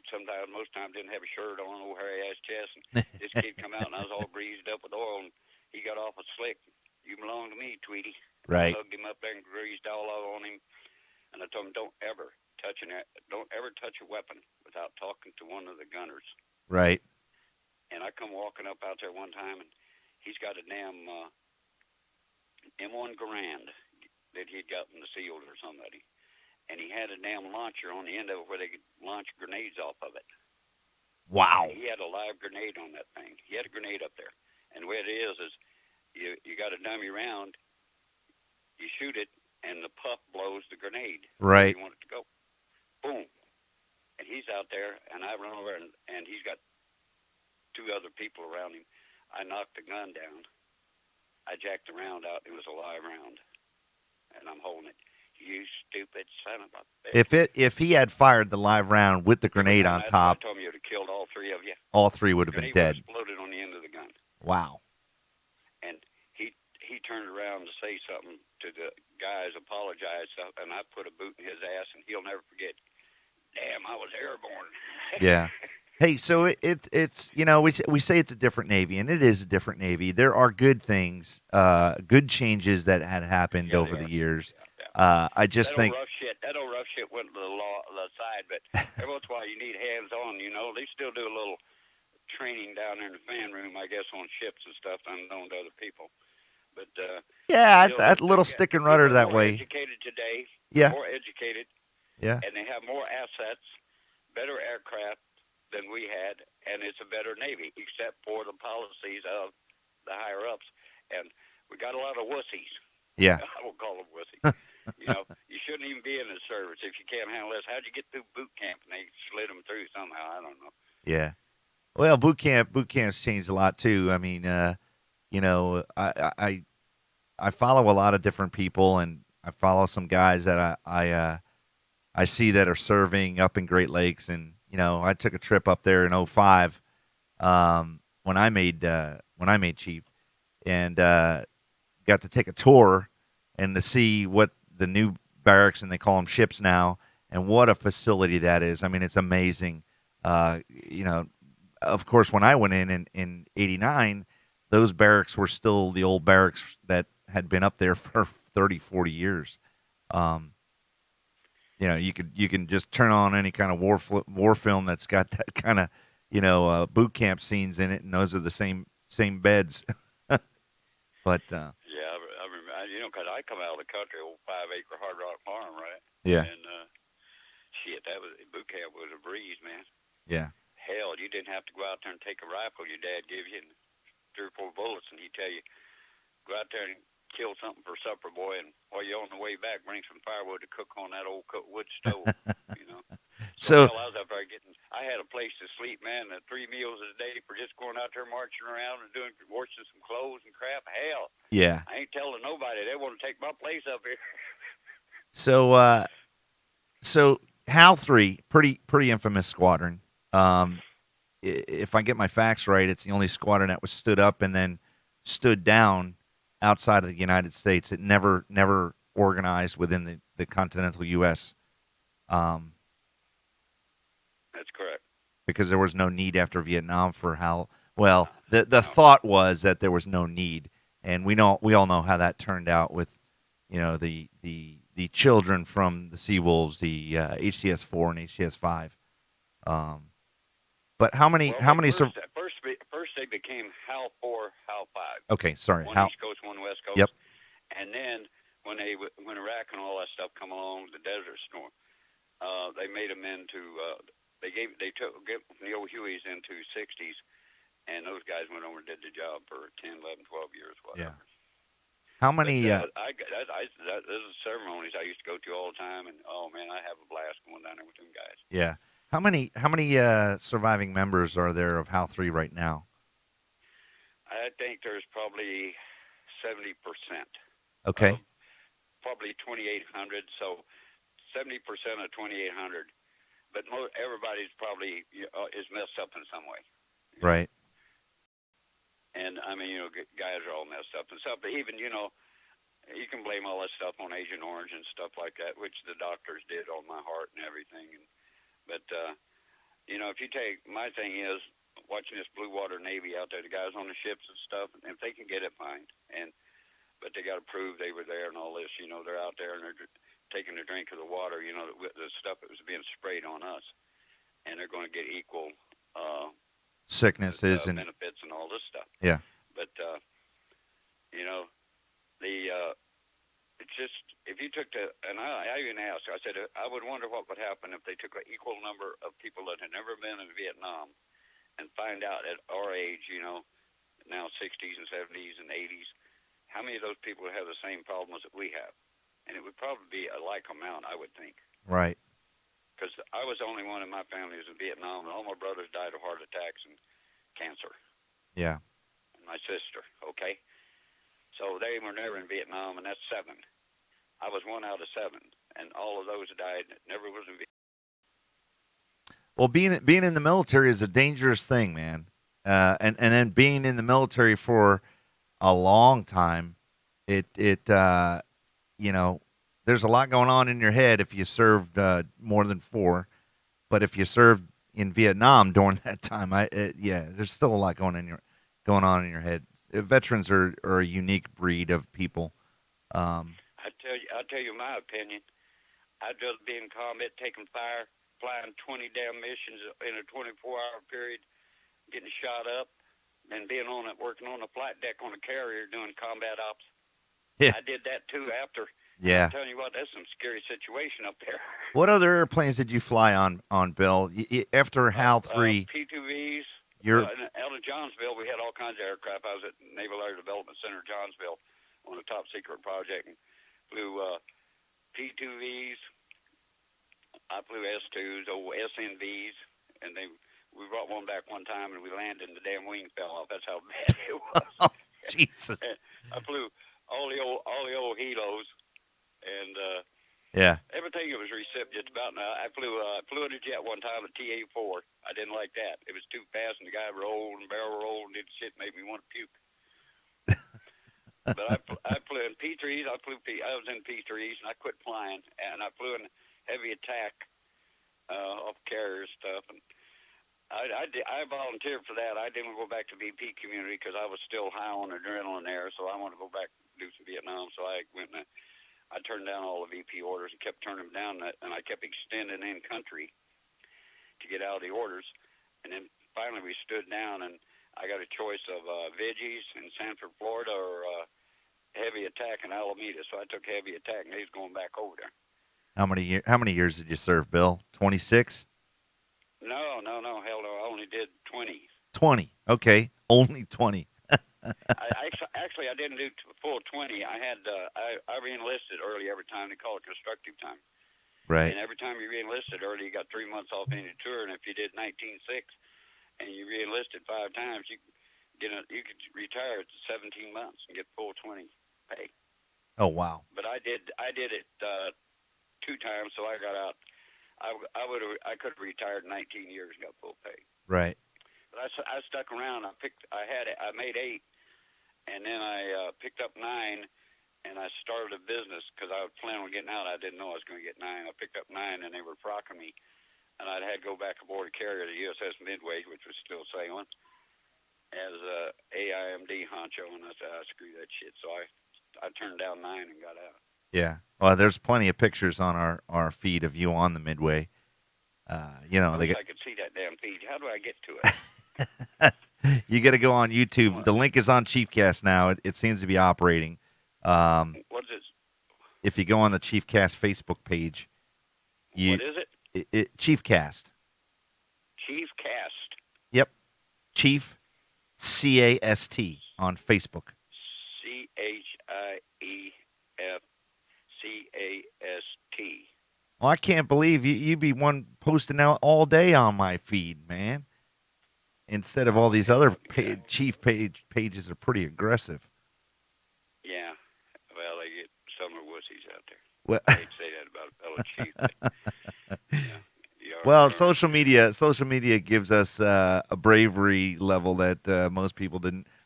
sometimes, most times, didn't have a shirt on, old hairy ass chest. And this kid come out, and I was all greased up with oil, and he got off a slick. You belong to me, Tweety. Right. I hugged him up there and greased all on him, and I told him, don't ever touch a weapon without talking to one of the gunners. Right. And I come walking up out there one time, and he's got a damn M1 Garand that he'd got from the SEALs or somebody. And he had a damn launcher on the end of it where they could launch grenades off of it. Wow. And he had a live grenade on that thing. He had a grenade up there. And the way it is you got a dummy round, you shoot it, and the puff blows the grenade. Right. You want it to go. Boom. And he's out there, and I run over, and he's got two other people around him. I knocked the gun down. I jacked the round out. It was a live round. And I'm holding it. You stupid son of a bitch. If he had fired the live round with the grenade on top, I told him you'd have killed all three of you. All three would have been dead. Exploded on the end of the gun. Wow. And he turned around to say something to the guys, apologize, and I put a boot in his ass, and he'll never forget. Damn, I was airborne. Yeah. Hey, so it's we say it's a different Navy, and it is a different Navy. There are good things, good changes that had happened over the years. I just think that old rough shit went to the side, but every once in a while you need hands on. They still do a little training down there in the fan room, I guess, on ships and stuff, unknown to other people. But that little stick and rudder that way. Educated today, more educated, and they have more assets, better aircraft than we had, and it's a better Navy, except for the policies of the higher ups. And we got a lot of wussies. Yeah, I will call them wussies. You shouldn't even be in the service if you can't handle this. How'd you get through boot camp? And they slid them through somehow. I don't know. Yeah. Well, boot camp's changed a lot too. I mean, I follow a lot of different people, and I follow some guys that I see that are serving up in Great Lakes, and I took a trip up there in 2005 when I made chief, and got to take a tour and to see what the new barracks, and they call them ships now, and what a facility that is. I mean, it's amazing. Of course, when I went in 89, those barracks were still the old barracks that had been up there for 30, 40 years. You can just turn on any kind of war film that's got that kind of boot camp scenes in it, and those are the same beds. But yeah, I remember. Because I come out of the country, old 5-acre hard rock farm, right? Yeah. And that was boot camp was a breeze, man. Yeah. Hell, you didn't have to go out there and take a rifle your dad gave you and 3 or 4 bullets, and he'd tell you, go out there and kill something for supper, boy, and while you're on the way back, bring some firewood to cook on that old wood stove, So I was up there I had a place to sleep, man, 3 meals a day for just going out there marching around and washing some clothes and crap. Hell, yeah. I ain't telling nobody. They want to take my place up here. So HAL 3, pretty infamous squadron. If I get my facts right, it's the only squadron that was stood up and then stood down outside of the United States. It never organized within the continental U.S. That's correct. Because there was no need after Vietnam for HAL. Well, the thought was that there was no need, and we all know how that turned out with, the children from the Seawolves, the HTS-4 and HTS-5. But how many? First they became HAL 4, HAL 5. Okay, sorry. One HAL. East Coast, one West Coast. Yep. And then when Iraq and all that stuff come along, the Desert Storm, they made them into they took the old Hueys into 60s, and those guys went over and did the job for 10, 11, 12 years, Yeah. whatever. How But many? those are ceremonies I used to go to all the time, and oh man, I have a blast going down there with them guys. Yeah. How many surviving members are there of Hal 3 right now? I think there's probably 70% Okay. of probably 2,800. So 70% of 2,800. But everybody's probably is messed up in some way. Right. And I mean, guys are all messed up and stuff. But even you can blame all that stuff on Agent Orange and stuff like that, which the doctors did on my heart and everything. But if you take my thing is watching this blue water Navy out there, the guys on the ships and stuff, and if they can get it, fine. But they got to prove they were there and all this. They're out there and they're taking a drink of the water. The stuff that was being sprayed on us, and they're going to get equal Sicknesses and benefits and all this stuff. yeah. But it's just if you took and I even asked, I said I would wonder what would happen if they took an equal number of people that had never been in Vietnam and find out at our age, now 60s and 70s and 80s, how many of those people would have the same problems that we have? And it would probably be a like amount, I would think. Right. Because I was the only one in my family who was in Vietnam, and all my brothers died of heart attacks and cancer. Yeah. And my sister, okay? So they were never in Vietnam, and that's 7. I was 1 out of 7, and all of those died. Never was in Vietnam. Well, being in the military is a dangerous thing, man. And then being in the military for a long time, there's a lot going on in your head if you served more than 4, but if you served in Vietnam during that time, there's still a lot going on in your head. Veterans are a unique breed of people. I'll tell you my opinion. I'd rather be in combat, taking fire, flying 20 damn missions in a 24-hour period, getting shot up, than being working on a flight deck on a carrier doing combat ops. Yeah. I did that too after. Yeah. I'm telling you what, that's some scary situation up there. What other airplanes did you fly on Bill? After HAL 3? P2Vs. Out of Johnsville, we had all kinds of aircraft. I was at Naval Air Development Center, Johnsville, on a top secret project, and flew P2Vs. I flew S2s, SNVs, and we brought one back one time, and we landed, and the damn wing fell off. That's how bad it was. Oh, Jesus! I flew all the old helos, and everything that was received just about. Now I flew in a jet one time, a TA-4. I didn't like that. It was too fast, and the guy rolled and barrel rolled, and did shit made me want to puke. But I flew in P3s. I was in P3s, and I quit flying, and I flew in heavy attack off carrier stuff, and I volunteered for that. I didn't go back to VP community because I was still high on adrenaline there, so I wanted to go back and do some Vietnam. So I went and I turned down all the VP orders and kept turning them down, and I kept extending in country to get out of the orders. And then finally we stood down, and I got a choice of Veggies in Sanford, Florida, or heavy attack in Alameda. So I took heavy attack, and he's going back over there. How many years did you serve, Bill? 26? No, hell no. I only did 20. 20. Okay, only 20. Actually, I didn't do full 20. I had I re-enlisted early every time. They call it constructive time. Right. And every time you re-enlisted early, you got 3 months off any tour. And if you did 19.6 and you re-enlisted 5 times, you could retire at 17 months and get full 20 pay. Oh wow. But I did it 2 times, so I got out. I could have retired 19 years and got full pay. Right. But I stuck around. I made 8, and then I picked up 9, and I started a business because I was planning on getting out. I didn't know I was going to get 9. I picked up 9, and they were frocking me, and I had to go back aboard a carrier, the USS Midway, which was still sailing, as a AIMD honcho, and I said, screw that shit. So I turned down 9 and got out. Yeah. Well, there's plenty of pictures on our feed of you on the Midway. I could see that damn feed. How do I get to it? You got to go on YouTube. The link is on ChiefCast now. It seems to be operating. What is If you go on the ChiefCast Facebook page, What is it? ChiefCast. ChiefCast. Yep, Chief CAST on Facebook. ChiefCast. Well, I can't believe you be one posting out all day on my feed, man. Instead of all these Yeah, other yeah, chief pages are pretty aggressive. yeah. Well, they get some are wussies out there. Well, I hate to say that about a fellow chief, but yeah, well, you're social media gives us a bravery level that most people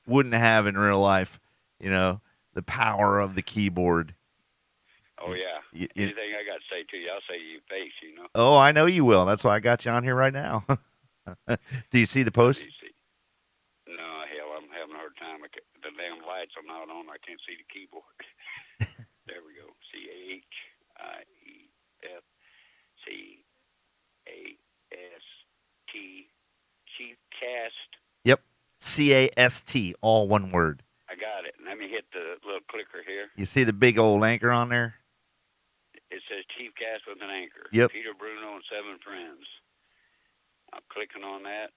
wouldn't have in real life. You know, the power of the keyboard. Oh You- yeah. you- Anything I got to say to you, I'll say to your face. oh, I know you will. That's why I got you on here right now. Do you see the post? DC. No, hell, I'm having a hard time. The damn lights are not on. I can't see the keyboard. There we go. ChiefCast. ChiefCast. Yep. CAST, all one word. I got it. Let me hit the little clicker here. You see the big old anchor on there? It says ChiefCast with an anchor. Yep. Peter Bruno and 7 friends. I'm clicking on that.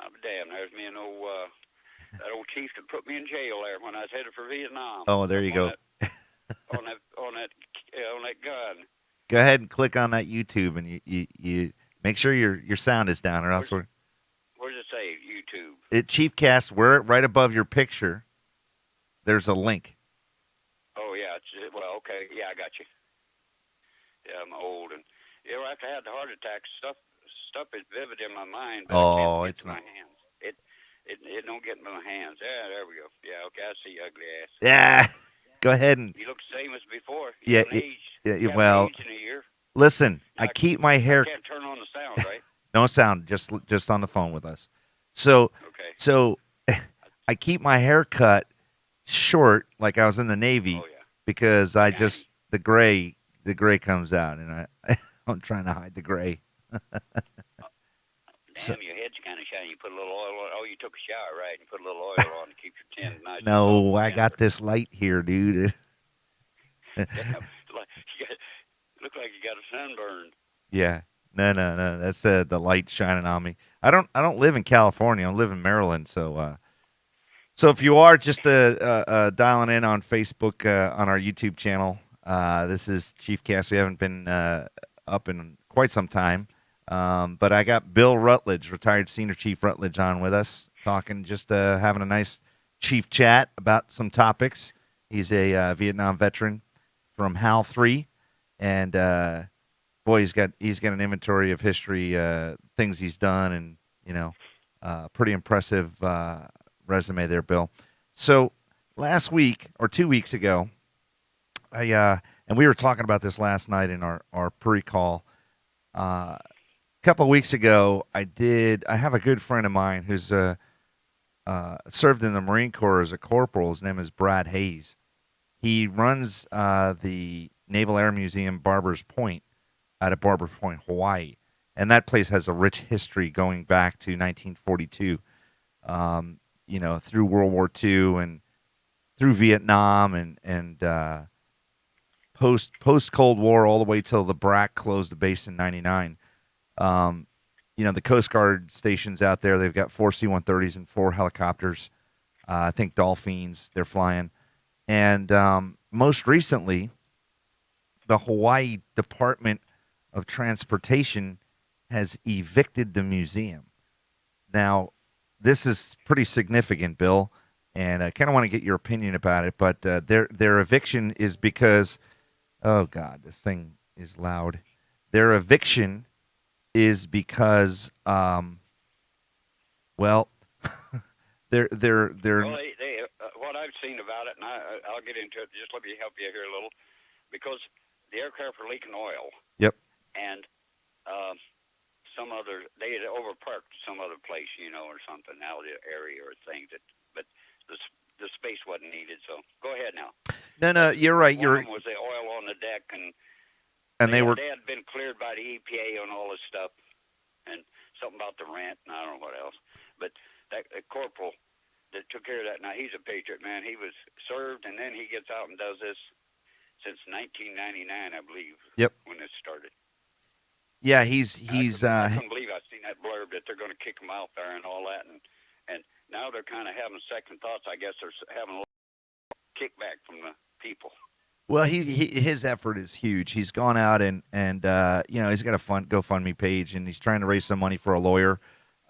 I'm damn. There's me and that old chief that put me in jail there when I was headed for Vietnam. Oh, there you go. On that gun. Go ahead and click on that YouTube, and you make sure your sound is down, or else Where's it say? YouTube. ChiefCast. Right above your picture. There's a link. Oh yeah. Well, okay. Yeah, I got you. Yeah, I'm old, and after I had the heart attack, stuff is vivid in my mind, but I can't get to my hands. It don't get in my hands. Yeah, there we go. Yeah, okay. I see your ugly ass. Yeah. Go ahead and You look the same as before. yeah. Well, Aged in a year. listen. Now, I keep my hair. I can't turn on the sound, right? No sound. Just on the phone with us. So Okay. so I keep my hair cut short, like I was in the Navy, Oh yeah. because I just the gray comes out, and I'm trying to hide the gray. Damn, your head's kind of shiny. You put a little oil on. Oh, you took a shower, right? And put a little oil on to keep your tin nice. No, I got this light here, dude. Damn, look like you got a sunburn. Yeah. No. That's the light shining on me. I don't live in California. I live in Maryland. So if you are just dialing in on Facebook on our YouTube channel, this is ChiefCast. We haven't been up in quite some time, but I got Bill Rutledge, retired Senior Chief Rutledge, on with us, talking, just having a nice chief chat about some topics. He's a Vietnam veteran from HAL 3, and boy, he's got an inventory of history, things he's done, and pretty impressive resume there, Bill. So last week or 2 weeks ago, and we were talking about this last night in our pre-call. A couple of weeks ago, I have a good friend of mine who's served in the Marine Corps as a corporal. His name is Brad Hayes. He runs the Naval Air Museum Barbers Point out of Barbers Point, Hawaii. And that place has a rich history going back to 1942, through World War II and through Vietnam and post Cold War, all the way till the BRAC closed the base in '99. The Coast Guard stations out there, they've got 4 C-130s and 4 helicopters. I think Dolphins they're flying. And most recently, the Hawaii Department of Transportation has evicted the museum. Now, this is pretty significant, Bill, and I kind of want to get your opinion about it. But their eviction is because, oh God, this thing is loud. Their eviction is because, well, they're. Well, what I've seen about it, and I'll get into it. Just let me help you here a little, because the aircraft are leaking oil. Yep. And they had overparked some other place, or something out of the area or things but the space wasn't needed. So go ahead now. No, you're right. One of them was the oil on the deck, and they had been cleared by the EPA on all this stuff, and something about the rent, and I don't know what else. But that corporal that took care of that. Now he's a patriot, man. He was served, and then he gets out and does this since 1999, I believe. Yep. When this started. Yeah, I couldn't believe I seen that blurb that they're going to kick him out there and all that, and now they're kind of having second thoughts. I guess they're having a little kickback from the people. Well, his effort is huge. He's gone out and he's got a fun GoFundMe page, and he's trying to raise some money for a lawyer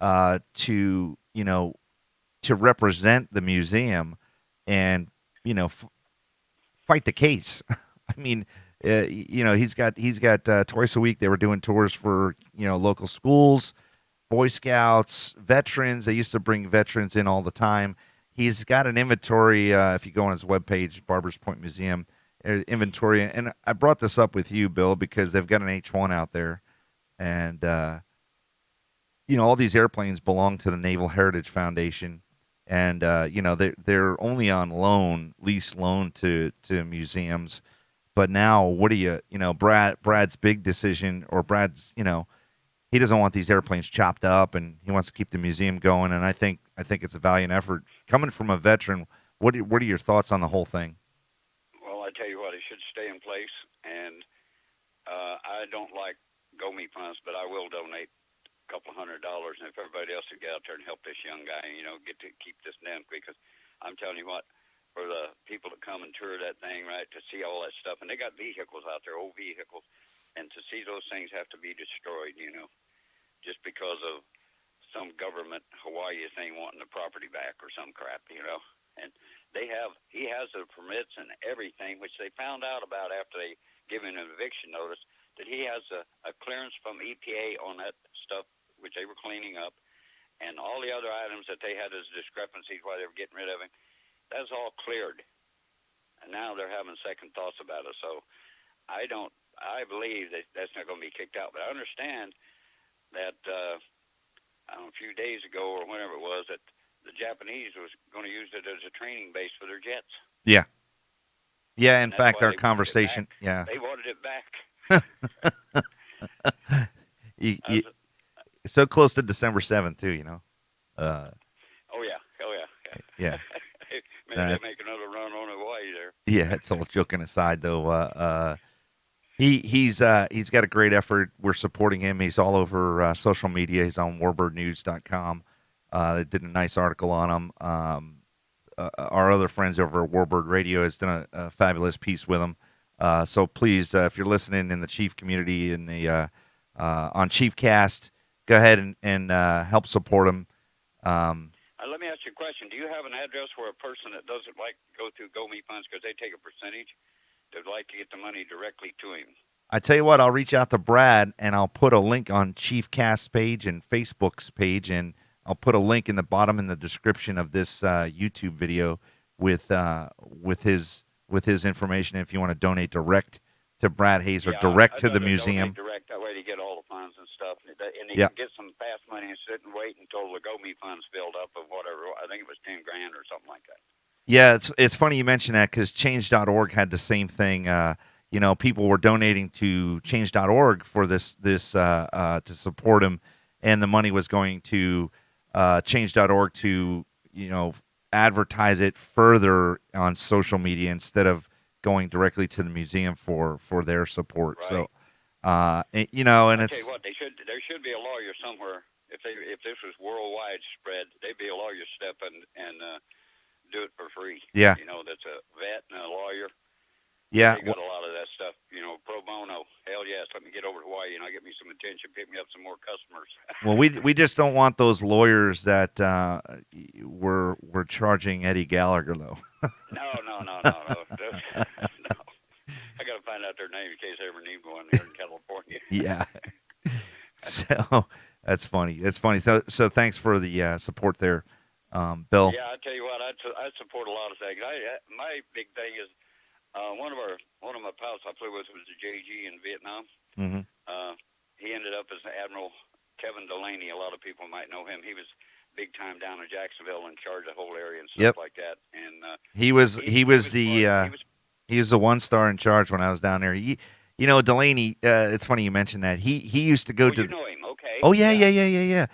to to represent the museum and fight the case. I mean, he's got twice a week they were doing tours for local schools, Boy Scouts, veterans. They used to bring veterans in all the time. He's got an inventory. If you go on his webpage, Barbers Point Museum inventory, and I brought this up with you, Bill, because they've got an H-1 out there, and all these airplanes belong to the Naval Heritage Foundation, and they're only on lease loan to museums. But now, what do Brad's big decision, or Brad's, he doesn't want these airplanes chopped up, and he wants to keep the museum going. And I think it's a valiant effort coming from a veteran. What are your thoughts on the whole thing? Well, I tell you what, it should stay in place, and I don't like GoMe funds, but I will donate a couple $100, and if everybody else would get out there and help this young guy, get to keep this done, because I'm telling you what, for the people that come and tour that thing, right, to see all that stuff, and they got vehicles out there, old vehicles, and to see those things have to be destroyed, just because of some government Hawaii thing wanting the property back or some crap, and he has the permits and everything, which they found out about after they give him an eviction notice, that he has a clearance from EPA on that stuff, which they were cleaning up, and all the other items that they had as discrepancies while they were getting rid of him, that's all cleared. And now they're having second thoughts about it. So I believe that that's not going to be kicked out. But I understand that a few days ago or whenever it was, that the Japanese was going to use it as a training base for their jets. Yeah. Yeah, in And fact, our conversation, yeah. They wanted it back. So close to December 7th, too, Oh, yeah. Yeah. Maybe they make another run on Hawaii there. Yeah, it's all joking aside, though. He's got a great effort. We're supporting him. He's all over social media. He's on warbirdnews.com. They did a nice article on him. Our other friends over at Warbird Radio has done a fabulous piece with him. So please, if you're listening in the Chief community in the on ChiefCast, go ahead and help support him. Let me ask you a question. Do you have an address where a person that doesn't like go through GoMe funds because they take a percentage, they'd like to get the money directly to him? I tell you what, I'll reach out to Brad, and I'll put a link on ChiefCast's page and Facebook's page, and I'll put a link in the bottom in the description of this YouTube video with his information if you want to donate direct to Brad Hayes or direct to the museum. Direct, that way to get all the funds and stuff, and you can get some fast money and sit and wait until the GoMe funds filled up of whatever. I think it was $10,000 or something like that. Yeah, it's funny you mention that because Change.org had the same thing. People were donating to Change.org for this to support him, and the money was going to Change.org to advertise it further on social media instead of going directly to the museum for their support. Right. So, and it's. Tell you what, there should be a lawyer somewhere. If this was worldwide spread, there'd be a lawyer step in and do it for free. Yeah. That's a vet and a lawyer. Yeah. They got a lot of that stuff, pro bono. Hell yes, let me get over to Hawaii and I'll get me some attention, pick me up some more customers. Well, we just don't want those lawyers that we're charging Eddie Gallagher though. No. No. I got to find out their name in case I ever need one here in California. Yeah. So that's funny. So thanks for the support there, Bill. Yeah, I tell you what, I support a lot of things. My big thing is one of my pals I flew with was the JG in Vietnam. Mm-hmm. He ended up as Admiral Kevin Delaney. A lot of people might know him. He was big time down in Jacksonville, in charge of the whole area and stuff like that. And he was the 1-star in charge when I was down there. Delaney. It's funny you mentioned that. He used to go to. You know him, okay? Oh yeah.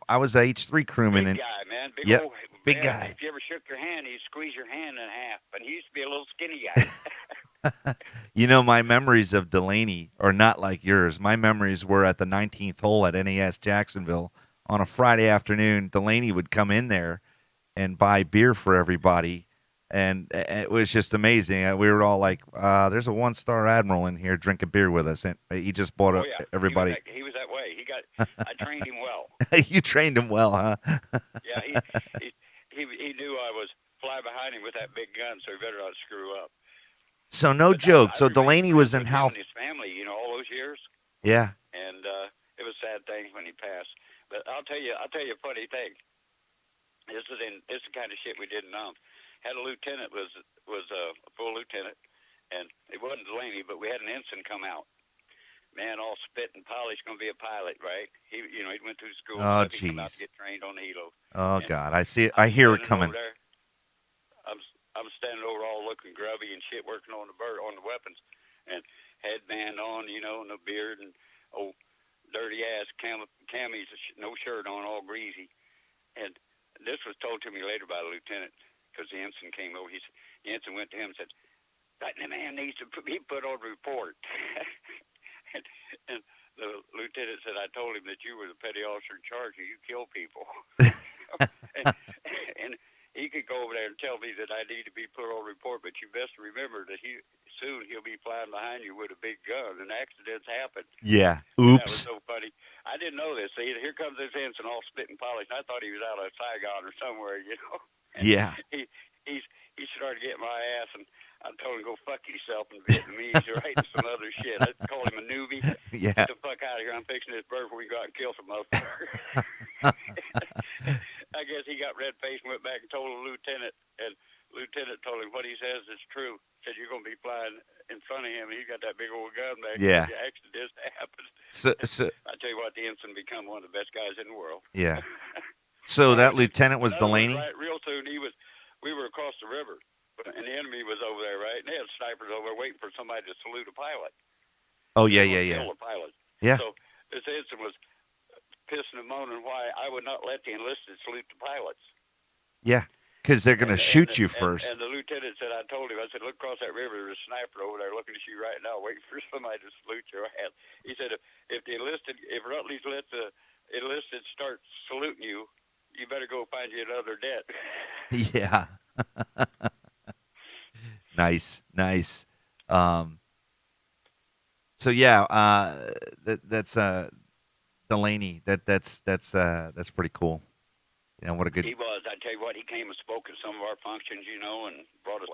I was a H3 crewman. Big guy, man. man, big Yep. old Big man. guy. If you ever shook your hand, he'd squeeze your hand in half. And he used to be a little skinny guy. You know, my memories of Delaney are not like yours. My memories were at the 19th hole at NAS Jacksonville on a Friday afternoon. Delaney would come in there and buy beer for everybody. And it was just amazing. We were all like, there's a one-star admiral in here drinking beer with us. And he just bought Oh yeah, everybody. He was that way. I trained him well. You trained him well, huh? Yeah, he knew I was fly behind him with that big gun, so he better not screw up. So no But joke. I So remained Delaney friends was in with him how? and his family, all those years. Yeah. And it was sad things when he passed. But I'll tell you a funny thing. This is the kind of shit we didn't know. Had a lieutenant was a full lieutenant, and it wasn't Delaney, but we had an ensign come out. Man, all spit and polished, going to be a pilot, right? He went through school. Oh, He come out to jeez. get trained on the helo. Oh And God, I see it. I hear it coming. There, I'm standing over all looking grubby and shit, working on the weapons, and headband on, and the beard and old dirty ass camis, no shirt on, all greasy. And this was told to me later by the lieutenant because the ensign came over. The ensign went to him and said, "That man needs to be put on report." and the lieutenant said, "I told him that you were the petty officer in charge and you kill people." and he could go over there and tell me that I need to be put on report, but you best remember that soon he'll be flying behind you with a big gun, and accidents happen. Yeah. And that was Oops. so funny. I didn't know this. See, here comes this ensign all spit and polished. I thought he was out of Saigon or somewhere, And Yeah. He started getting my ass, and I told him, "Go fuck yourself" in Vietnamese, right, and some other shit. I called him a newbie. Yeah. Get the fuck out of here. I'm fixing this bird before we go out and kill some motherfucker. I guess he got red-faced and went back and told the lieutenant, and lieutenant told him what he says is true. Said, "You're going to be flying in front of him, and he's got that big old gun back Yeah. there. The accident happened." So I tell you what, the ensign become one of the best guys in the world. yeah. So that lieutenant was Delaney? Right, real soon, we were across the river, and the enemy was over there, right? And they had snipers over there waiting for somebody to salute a pilot. Oh, yeah. Kill a pilot. Yeah. So this ensign was pissing and moaning why I would not let the enlisted salute the pilots. Yeah, because they're going to shoot you first. And the lieutenant said, I told him, I said, "Look across that river, there's a sniper over there looking at you right now, waiting for somebody to salute your ass." He said, if Rutledge lets the enlisted start saluting you, you better go find you another debt. Yeah. Nice. So yeah, that's Delaney. That's pretty cool. What a good. He was. I tell you what, he came and spoke at some of our functions, and brought his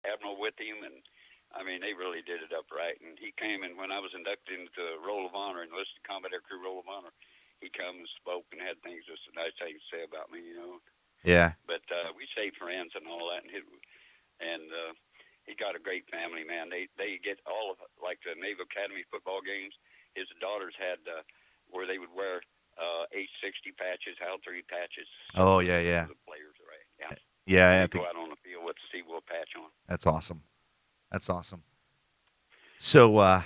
admiral with him, and I mean, they really did it up right. And he came, and when I was inducted into the Roll of Honor, enlisted combat air crew Roll of Honor, he come and spoke and had things, just a nice things to say about me, Yeah. But we stayed friends and all that, and he got a great family, man. They get all of, like, the Naval Academy football games. His daughters had where they would wear H60 patches, HAL-3 patches. Oh yeah. The players, right? Yeah. Yeah. Go out on the field with the Seawolf patch on. That's awesome. So,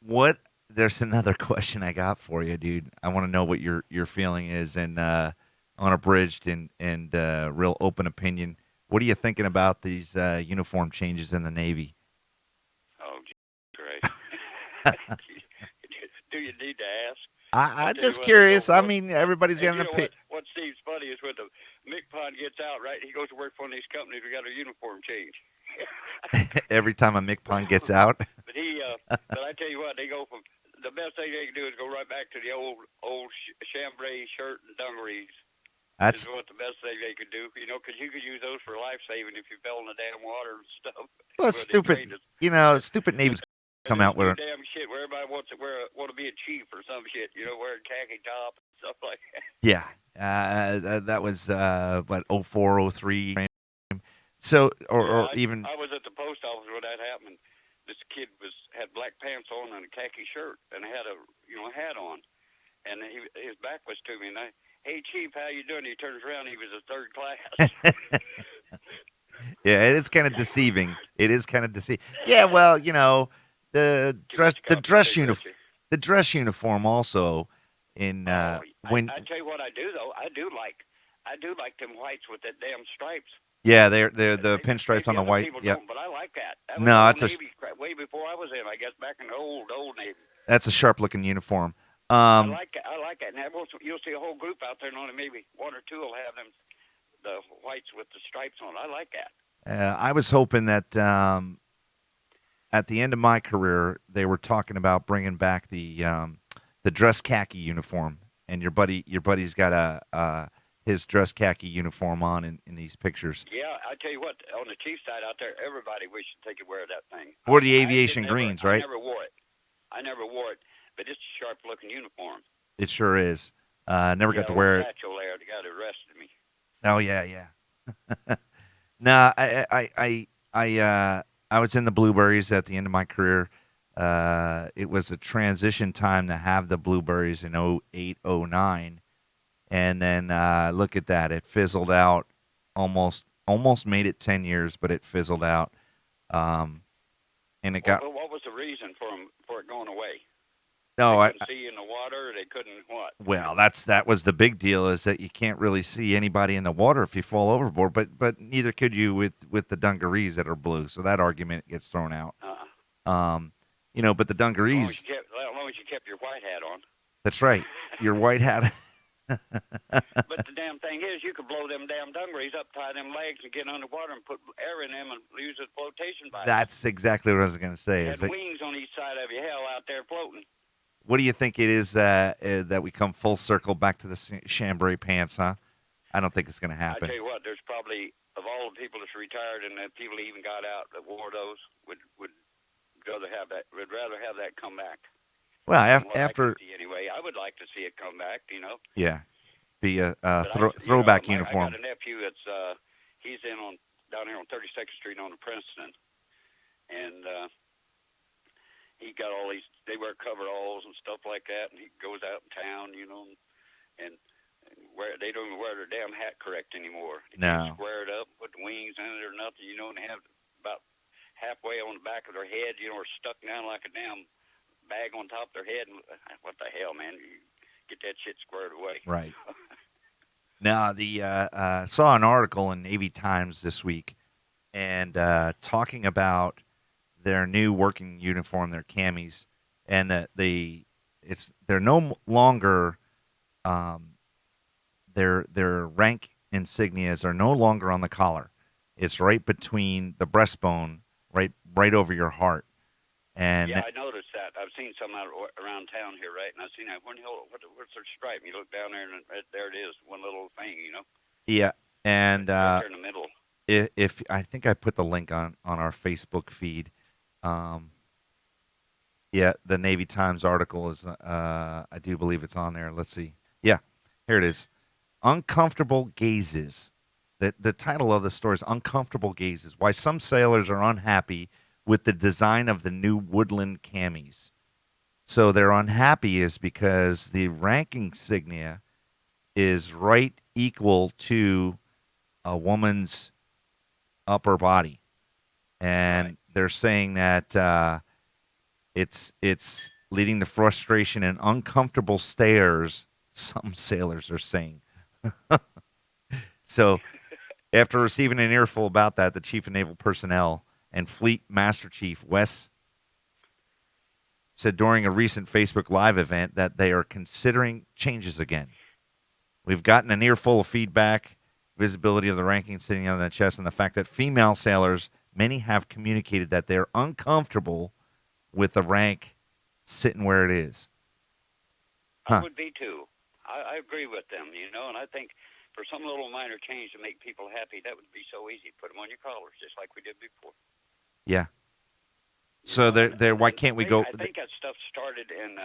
what? There's another question I got for you, dude. I want to know what your feeling is, and unabridged and real open opinion. What are you thinking about these uniform changes in the Navy? Oh, great. Do you need to ask? I'm just curious. I mean, everybody's got getting a pick. What Steve's funny is when the MCPON gets out, right? He goes to work for one of these companies. We got a uniform change. Every time a MCPON gets out. But but I tell you what, they go from the best thing they can do is go right back to the old chambray shirt and dungarees. That's what the best thing they could do, because you could use those for life saving if you fell in the damn water and stuff. Well, stupid. Stupid Navy's come out with damn shit where everybody want to be a chief or some shit, wearing khaki top and stuff like that. Yeah, that was what 04, 03. So or even I was at the post office when that happened. This kid had black pants on and a khaki shirt and had a hat on, and his back was to me. And "Hey Chief, how you doing?" He turns around. He was a third class. Yeah, it is kind of deceiving. Yeah, well, the dress uniform also when. I tell you what I do though. I do like them whites with that damn stripes. Yeah, they're the pinstripes on Maybe the other white. people Yep. don't, but I like that. That was No, old it's a Navy crap way before I was in. I guess back in the old Navy. that's a sharp looking uniform. I like it. I like it. And you'll see a whole group out there, and only maybe one or two will have them the whites with the stripes on. I like that. I was hoping that at the end of my career, they were talking about bringing back the dress khaki uniform, and your buddy's got his dress khaki uniform on in these pictures. Yeah, I tell you what, on the chief side out there, everybody wishes they could wear that thing. Or the I aviation never, greens, I right? never wore it. But it's a sharp looking uniform. It sure is. Never got to wear it. Satchel there, the guy that arrested me. Oh yeah. No, I was in the Blueberries at the end of my career. It was a transition time to have the Blueberries in 08, 09. And then look at that. It fizzled out. Almost made it 10 years, but it fizzled out. And it got. Well, what was the reason for it going away? No, they couldn't see you in the water. They couldn't what? Well, that was the big deal, is that you can't really see anybody in the water if you fall overboard. But neither could you with the dungarees that are blue. So that argument gets thrown out. But the dungarees. As long as you kept your white hat on. That's right. Your white hat. But the damn thing is, you could blow them damn dungarees up, tie them legs, and get underwater and put air in them and use a flotation device. That's exactly what I was going to say. Had wings on each side of you, hell, out there floating. What do you think it is that we come full circle back to the chambray pants, huh? I don't think it's going to happen. I tell you what, there's probably, of all the people that's retired and the people that even got out that wore those, would rather have that come back. Well, after anyway, I would like to see it come back. Yeah, be a throwback uniform. I got a nephew that's he's down here on 32nd Street on the Princeton, and he got all these. They wear coveralls and stuff like that, and he goes out in town, and they don't even wear their damn hat correct anymore. They can't square it up, put the wings in it or nothing, and they have about halfway on the back of their head, or stuck down like a damn bag on top of their head. And what the hell, man? You get that shit squared away. Right. Now, saw an article in Navy Times this week, and talking about their new working uniform, their camis, and they're no longer their rank insignias are no longer on the collar. It's right between the breastbone, right over your heart. And yeah, I noticed that. I've seen some out around town here, right? And I've seen that. What's their stripe? And you look down there, and there it is, one little thing, Yeah, and right there in the middle. If I think I put the link on our Facebook feed. Yeah, the Navy Times article is. I do believe it's on there. Let's see. Yeah, here it is. Uncomfortable gazes. The title of the story is "Uncomfortable Gazes: Why Some Sailors Are Unhappy with the Design of the New Woodland Camis." So they're unhappy is because the rank insignia is right equal to a woman's upper body, and they're saying that it's leading to frustration and uncomfortable stares. Some sailors are saying. So, after receiving an earful about that, the Chief of Naval Personnel and Fleet Master Chief Wes said during a recent Facebook Live event that they are considering changes again. We've gotten an earful of feedback, visibility of the ranking sitting on the chest, and the fact that female sailors, many have communicated that they're uncomfortable with the rank sitting where it is. I would be too. I agree with them, and I think for some little minor change to make people happy, that would be so easy. Put them on your collars, just like we did before. Yeah. So why can't we go? I think that stuff started in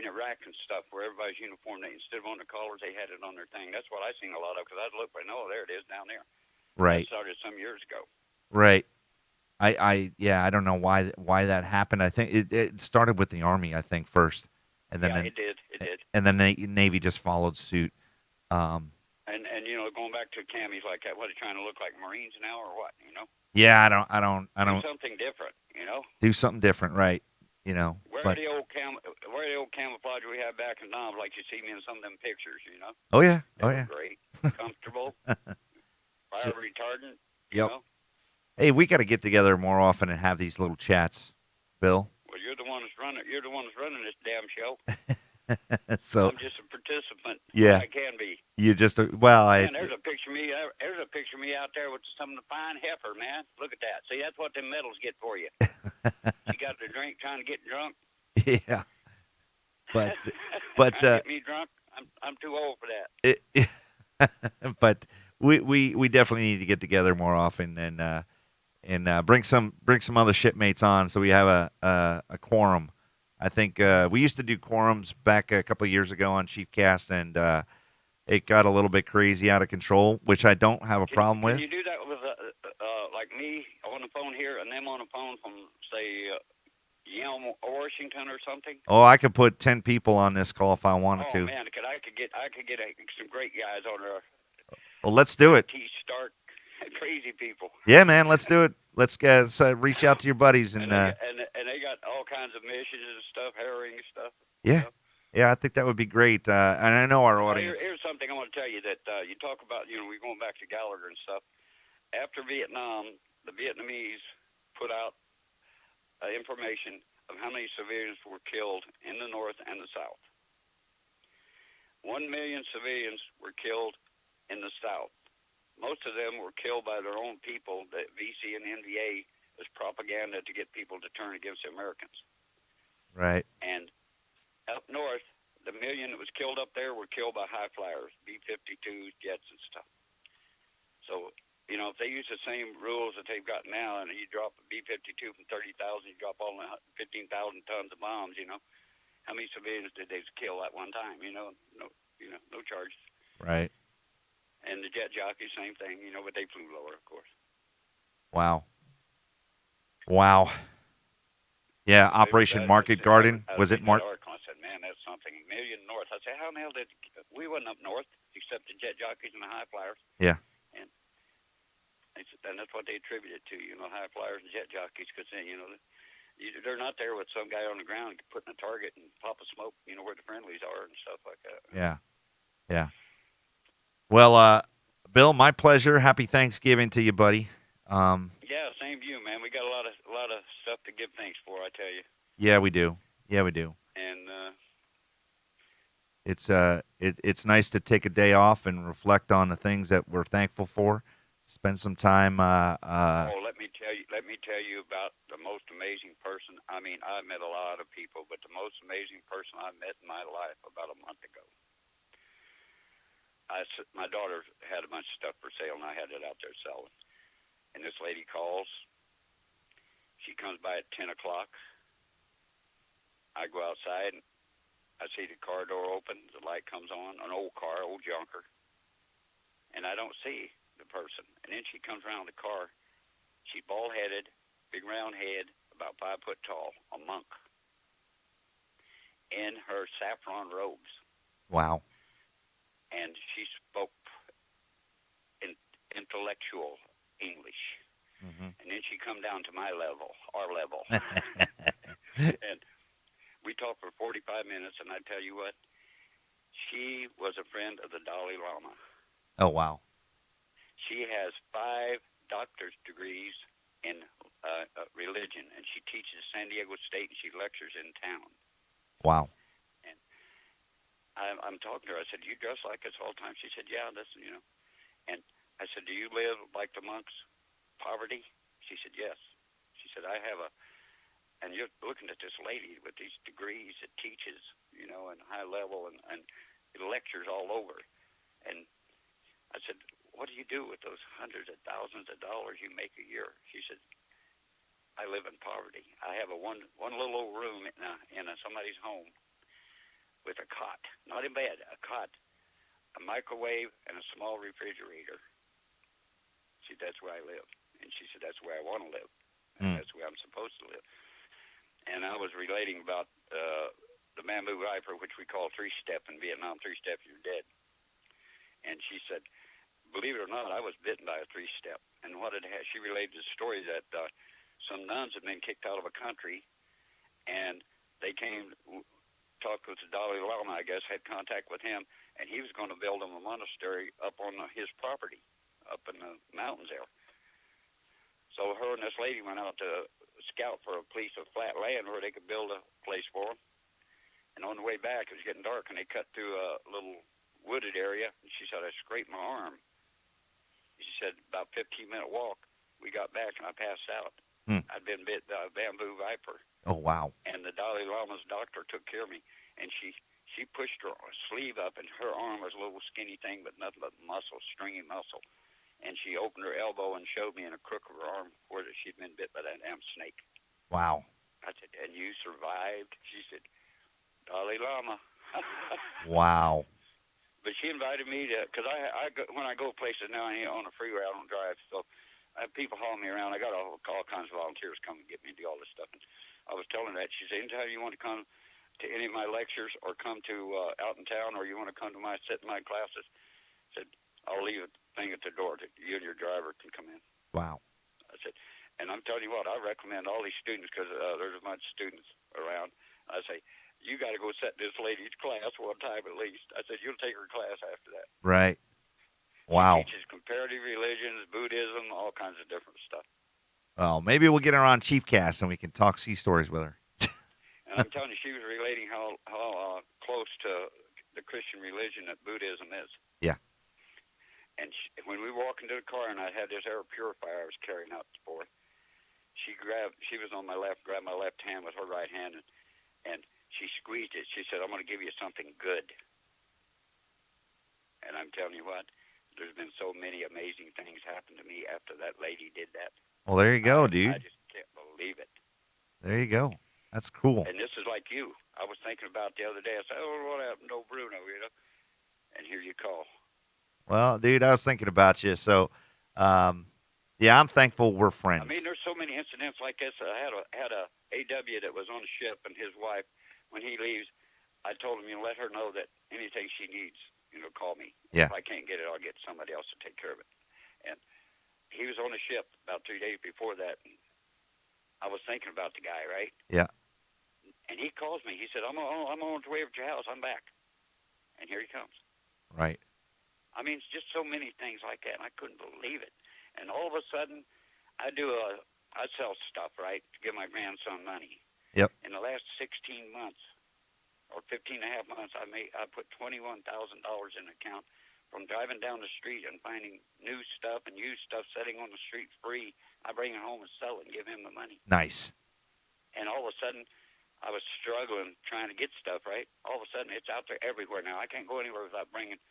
Iraq and stuff, where everybody's uniform, instead of on their collars, they had it on their thing. That's what I've seen a lot of, because I'd look, and there it is down there. Right. That started some years ago. Right. I don't know why that happened. I think it started with the Army, I think, first, and then it did. And then the Navy just followed suit. And going back to camis like that, what, are you trying to look like Marines now or what? Yeah, I don't. Do something different, Do something different, right? Where are the old camouflage we have back in Nam, like you see me in some of them pictures, you know. Oh yeah. They Oh were yeah. great, comfortable, So, fire retardant, you yep. know. Hey, we got to get together more often and have these little chats, Bill. Well, you're the one that's running. You're the one that's running this damn show. So I'm just a participant. What yeah, I can be. you just well, Man, there's a picture of me. There's a picture of me out there with some of the fine heifer, man. Look at that. See, that's what them medals get for you. You got the drink, trying to get drunk. yeah, but Trying to uh, get me drunk. I'm too old for that. it, but we definitely need to get together more often and bring some other shipmates on so we have a quorum. I think we used to do quorums back a couple of years ago on ChiefCast, and it got a little bit crazy out of control, which I don't have a problem with. Can you do that with like me on the phone here and them on the phone from say Yelm, Washington or something? Oh, I could put 10 people on this call if I wanted Oh to. man, I could get some great guys on there. Well, let's do it. Stark, crazy people. Yeah, man, let's do it. Let's reach out to your buddies and they got all kinds of missions and stuff, harrowing stuff. yeah, You know? yeah, I think that would be great. And I know our audience. Here's something I want to tell you that you talk about. You know, we're going back to Gallagher and stuff. After Vietnam, the Vietnamese put out information of how many civilians were killed in the North and the South. 1 million civilians were killed in the South. Most of them were killed by their own people, the VC and NVA, as propaganda to get people to turn against the Americans. Right. And up north, the million that was killed up there were killed by high flyers, B-52s, jets, and stuff. So, you know, if they use the same rules that they've got now, and you drop a B-52 from 30,000, you drop all 15,000 tons of bombs, you know, how many civilians did they kill at one time? No charges. Right. And the jet jockeys, same thing, you know, but they flew lower, of course. Wow. Yeah, Operation Market Garden. Was it Mark? I said, man, that's something. A million north. I said, how in the hell did we wasn't up north except the jet jockeys and the high flyers? Yeah. And that's what they attribute it to, you know, high flyers and jet jockeys, because you know they're not there with some guy on the ground putting a target and pop a smoke, you know, where the friendlies are and stuff like that. Yeah. Yeah. Well, Bill, my pleasure. Happy Thanksgiving to you, buddy. Yeah, same view, man. We got a lot of stuff to give thanks for, I tell you. Yeah, we do. And it's nice to take a day off and reflect on the things that we're thankful for. Spend some time. let me tell you about the most amazing person. I mean, I've met a lot of people, but the most amazing person I met in my life about a month ago. My daughter had a bunch of stuff for sale, and I had it out there selling. And this lady calls. She comes by at 10 o'clock. I go outside, and I see the car door open. The light comes on, an old car, old junker. And I don't see the person. And then she comes around the car. She's bald-headed, big round head, about 5 foot tall, a monk, in her saffron robes. Wow. And she spoke intellectual English. Mm-hmm. And then she come down to my level, our level. And we talked for 45 minutes, and I tell you what, she was a friend of the Dalai Lama. Oh, wow. She has 5 doctor's degrees in religion, and she teaches San Diego State, and she lectures in town. Wow. And I'm talking to her. I said, "Do you dress like this all the time?" She said, "Yeah, that's, you know." And I said, "Do you live like the monks, poverty?" She said, "Yes." She said, "I have and you're looking at this lady with these degrees that teaches, you know, and high level and lectures all over." And I said, "What do you do with those hundreds of thousands of dollars you make a year?" She said, "I live in poverty. I have a one little old room in somebody's home with a cot, not in bed, a cot, a microwave, and a small refrigerator." She said, "That's where I live." And she said, "That's where I want to live. And that's where I'm supposed to live." And I was relating about the bamboo rifle, which we call 3-step in Vietnam. 3-step, you're dead. And she said, believe it or not, I was bitten by a 3-step. And she related the story that some nuns had been kicked out of a country, and they came talked with the Dalai Lama, I guess, had contact with him, and he was going to build him a monastery up on his property, up in the mountains there. So her and this lady went out to scout for a piece of flat land where they could build a place for him. And on the way back, it was getting dark, and they cut through a little wooded area. And she said, I scraped my arm. She said, about 15-minute walk, we got back, and I passed out. I'd been bit by a bamboo viper. Oh, wow. And the Dalai Lama's doctor took care of me. And she pushed her sleeve up, and her arm was a little skinny thing, but nothing but muscle, stringy muscle. And she opened her elbow and showed me in a crook of her arm where she'd been bit by that damn snake. Wow. I said, and you survived? She said, Dalai Lama. Wow. But she invited me to, because when I go places now, I ain't on the freeway, I don't drive, so I have people hauling me around. I got all kinds of volunteers come and get me and do all this stuff. And I was telling her that. She said, anytime you want to come to any of my lectures or come to out in town, or you want to come to sit in my classes, I said, I'll leave a thing at the door that you and your driver can come in. Wow. I said, and I'm telling you what, I recommend all these students, because there's a bunch of students around. I say, you got to go sit in this lady's class one time at least. I said, you'll take her class after that. Right. Wow. She teaches comparative religions, Buddhism, all kinds of different stuff. Well, maybe we'll get her on ChiefCast and we can talk sea stories with her. And I'm telling you, she was relating how close to the Christian religion that Buddhism is. Yeah. And when we walked into the car and I had this air purifier I was carrying out for her, she was on my left, grabbed my left hand with her right hand, and she squeezed it. She said, I'm going to give you something good. And I'm telling you what, there's been so many amazing things happen to me after that lady did that. Well, there you go, dude. I just can't believe it. There you go. That's cool. And this is like you. I was thinking about the other day. I said, oh, what happened to Bruno, you know? And here you call. Well, dude, I was thinking about you. So, yeah, I'm thankful we're friends. I mean, there's so many incidents like this. I had a AW that was on the ship, and his wife, when he leaves, I told him, let her know that anything she needs, call me. Yeah. If I can't get it, I'll get somebody else to take care of it. And he was on the ship about 3 days before that. And I was thinking about the guy, right? Yeah. And he calls me. He said, I'm on the way over to your house. I'm back. And here he comes. Right. I mean, it's just so many things like that, and I couldn't believe it. And all of a sudden, I sell stuff, right, to give my grandson money. Yep. In the last 16 months, or 15 and a half months, I put $21,000 in an account from driving down the street and finding new stuff and used stuff sitting on the street free. I bring it home and sell it and give him the money. Nice. And all of a sudden, I was struggling trying to get stuff, right? All of a sudden, it's out there everywhere now. I can't go anywhere without bringing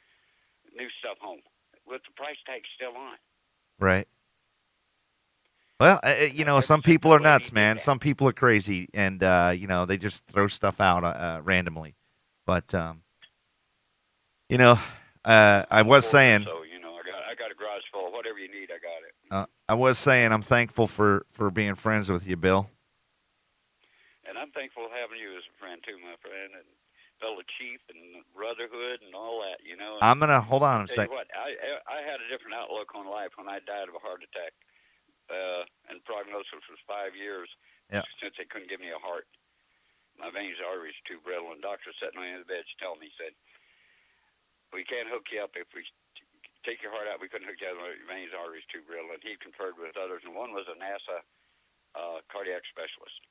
new stuff home with the price tag still on. Right. Well, some people are nuts, man. Some people are crazy, and they just throw stuff out randomly. But I was saying. So I got a garage full of whatever you need. I got it. I was saying I'm thankful for being friends with you, Bill. And I'm thankful having you as a friend too, my friend, and fellow chief and brotherhood and all that. I'm gonna hold on a second. What I had a different outlook on life when I died of a heart attack. And prognosis was 5 years since they couldn't give me a heart. My veins and arteries too brittle, and doctor sitting on the end of the bed telling me, said, we can't hook you up. If we take your heart out, we couldn't hook you up. Your veins and arteries too brittle. And he conferred with others, and one was a NASA cardiac specialist.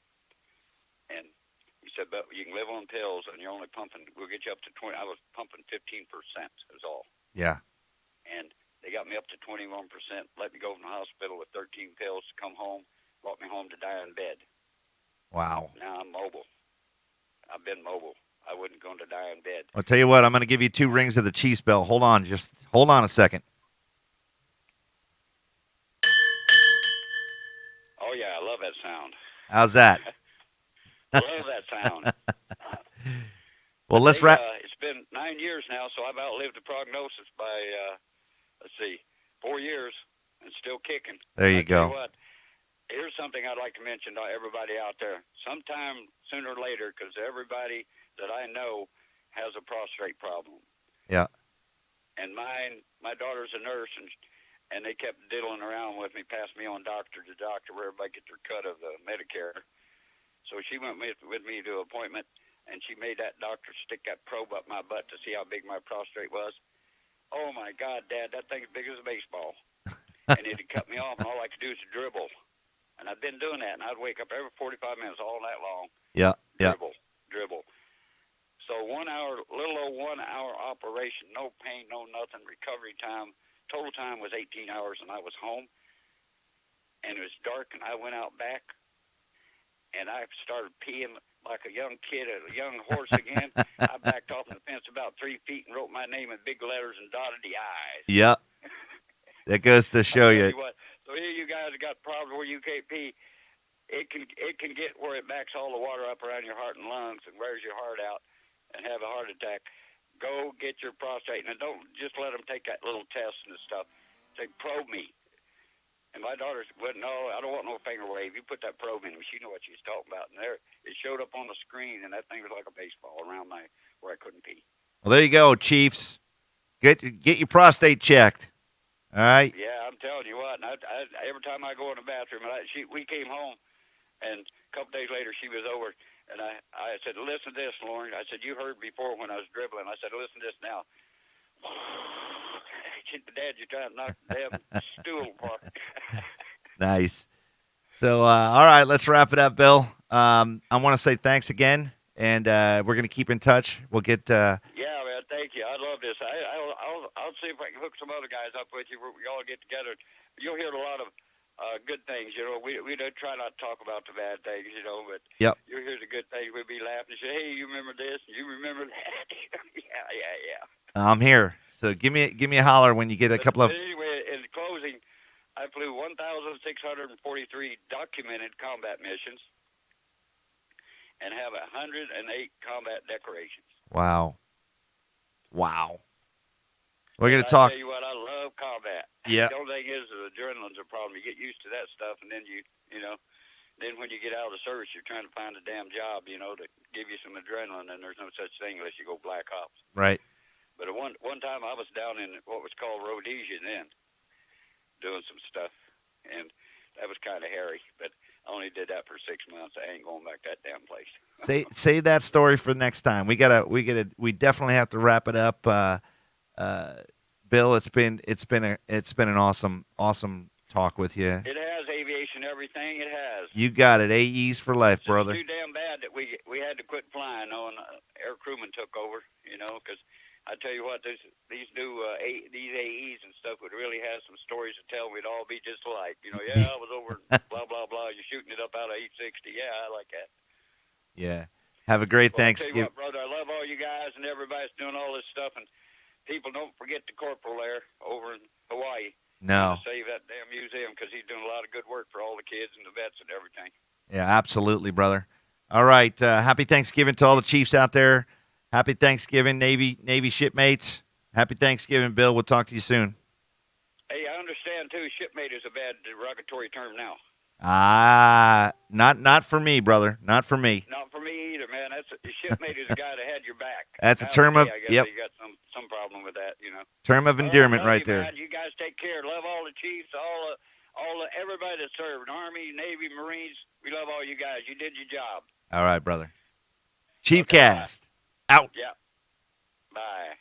And he said, but you can live on pills, and you're only pumping, we'll get you up to 20. I was pumping 15%, is all. Yeah. And they got me up to 21%, let me go from the hospital with 13 pills to come home, brought me home to die in bed. Wow. Now I'm mobile. I've been mobile. I wasn't going to die in bed. I'll tell you what, I'm going to give you 2 rings of the Chiefs bell. Hold on a second. Oh, yeah, I love that sound. How's that? Love that sound. Well, let's wrap. It's been 9 years now, so I've outlived the prognosis by, 4 years and still kicking. There you go. Tell you what, here's something I'd like to mention to everybody out there. Sometime sooner or later, because everybody that I know has a prostrate problem. Yeah. And my daughter's a nurse, and they kept diddling around with me, passed me on doctor to doctor where everybody gets their cut of the Medicare. So she went with me to an appointment. and she made that doctor stick that probe up my butt to see how big my prostate was. Oh my God, Dad, that thing's big as a baseball. And it had cut me off, and all I could do is dribble. And I'd been doing that, and I'd wake up every 45 minutes all night long. Yeah. Dribble. So 1 hour, little old 1 hour operation, no pain, no nothing, recovery time. Total time was 18 hours, and I was home. And it was dark, and I went out back, and I started peeing like a young kid, a young horse again. I backed off the fence about 3 feet and wrote my name in big letters and dotted the I's. Yeah. That goes to show you. What, so here you guys have got problems where you can't pee. It can get where it backs all the water up around your heart and lungs and wears your heart out and have a heart attack. Go get your prostate. And don't just let them take that little test and stuff. Say, probe me. And my daughter said, no, I don't want no finger wave. You put that probe in me. She knew what she was talking about. And there, it showed up on the screen, and that thing was like a baseball around where I couldn't pee. Well, there you go, Chiefs. Get your prostate checked. All right? Yeah, I'm telling you what. And I every time I go in the bathroom, we came home, and a couple days later she was over, and I said, listen to this, Lauren. I said, you heard before when I was dribbling. I said, listen to this now. Dad, you're trying to knock the damn stool apart. Nice. So, all right, let's wrap it up, Bill. I want to say thanks again, and we're going to keep in touch. We'll get. Yeah, man, thank you. I love this. I'll see if I can hook some other guys up with you. We all get together. You'll hear a lot of good things. You know, we don't try not to talk about the bad things. You know, but Yep. You'll hear the good things. We'll be laughing. Say, hey, you remember this? You remember that? yeah. I'm here. So give me a holler when you get a couple of. But anyway, in closing, I flew 1,643 documented combat missions and have 108 combat decorations. Wow. We're going to talk. I tell you what, I love combat. Yeah. The only thing is the adrenaline's a problem. You get used to that stuff, and then then when you get out of the service, you're trying to find a damn job, to give you some adrenaline, and there's no such thing unless you go black ops. Right. But at one time, I was down in what was called Rhodesia then, doing some stuff, and that was kind of hairy. But I only did that for 6 months. I ain't going back to that damn place. Save that story for next time. We definitely have to wrap it up. Bill, it's been an awesome talk with you. It has aviation, everything. It has. You got it. AEs for life, brother. It's too damn bad that we had to quit flying, and air crewmen took over. Because I tell you what, these new these AEs and stuff would really have some stories to tell. We'd all be just alike. Yeah, I was over blah blah blah. You're shooting it up out of 860. Yeah, I like that. Yeah. Have a great Well, Thanksgiving. I tell you what, brother, I love all you guys and everybody's doing all this stuff. And people, don't forget the corporal there over in Hawaii. No. Save that damn museum because he's doing a lot of good work for all the kids and the vets and everything. Yeah, absolutely, brother. All right. Happy Thanksgiving to all the Chiefs out there. Happy Thanksgiving, Navy shipmates. Happy Thanksgiving, Bill. We'll talk to you soon. Hey, I understand, too, shipmate is a bad derogatory term now. Not for me, brother. Not for me. Not for me either, man. Shipmate is a guy that had your back. That's a term of, I guess yep. You got some problem with that, Term of endearment right there. Man. You guys take care. Love all the Chiefs, everybody that served, Army, Navy, Marines. We love all you guys. You did your job. All right, brother. ChiefCast. Out. Yeah. Bye.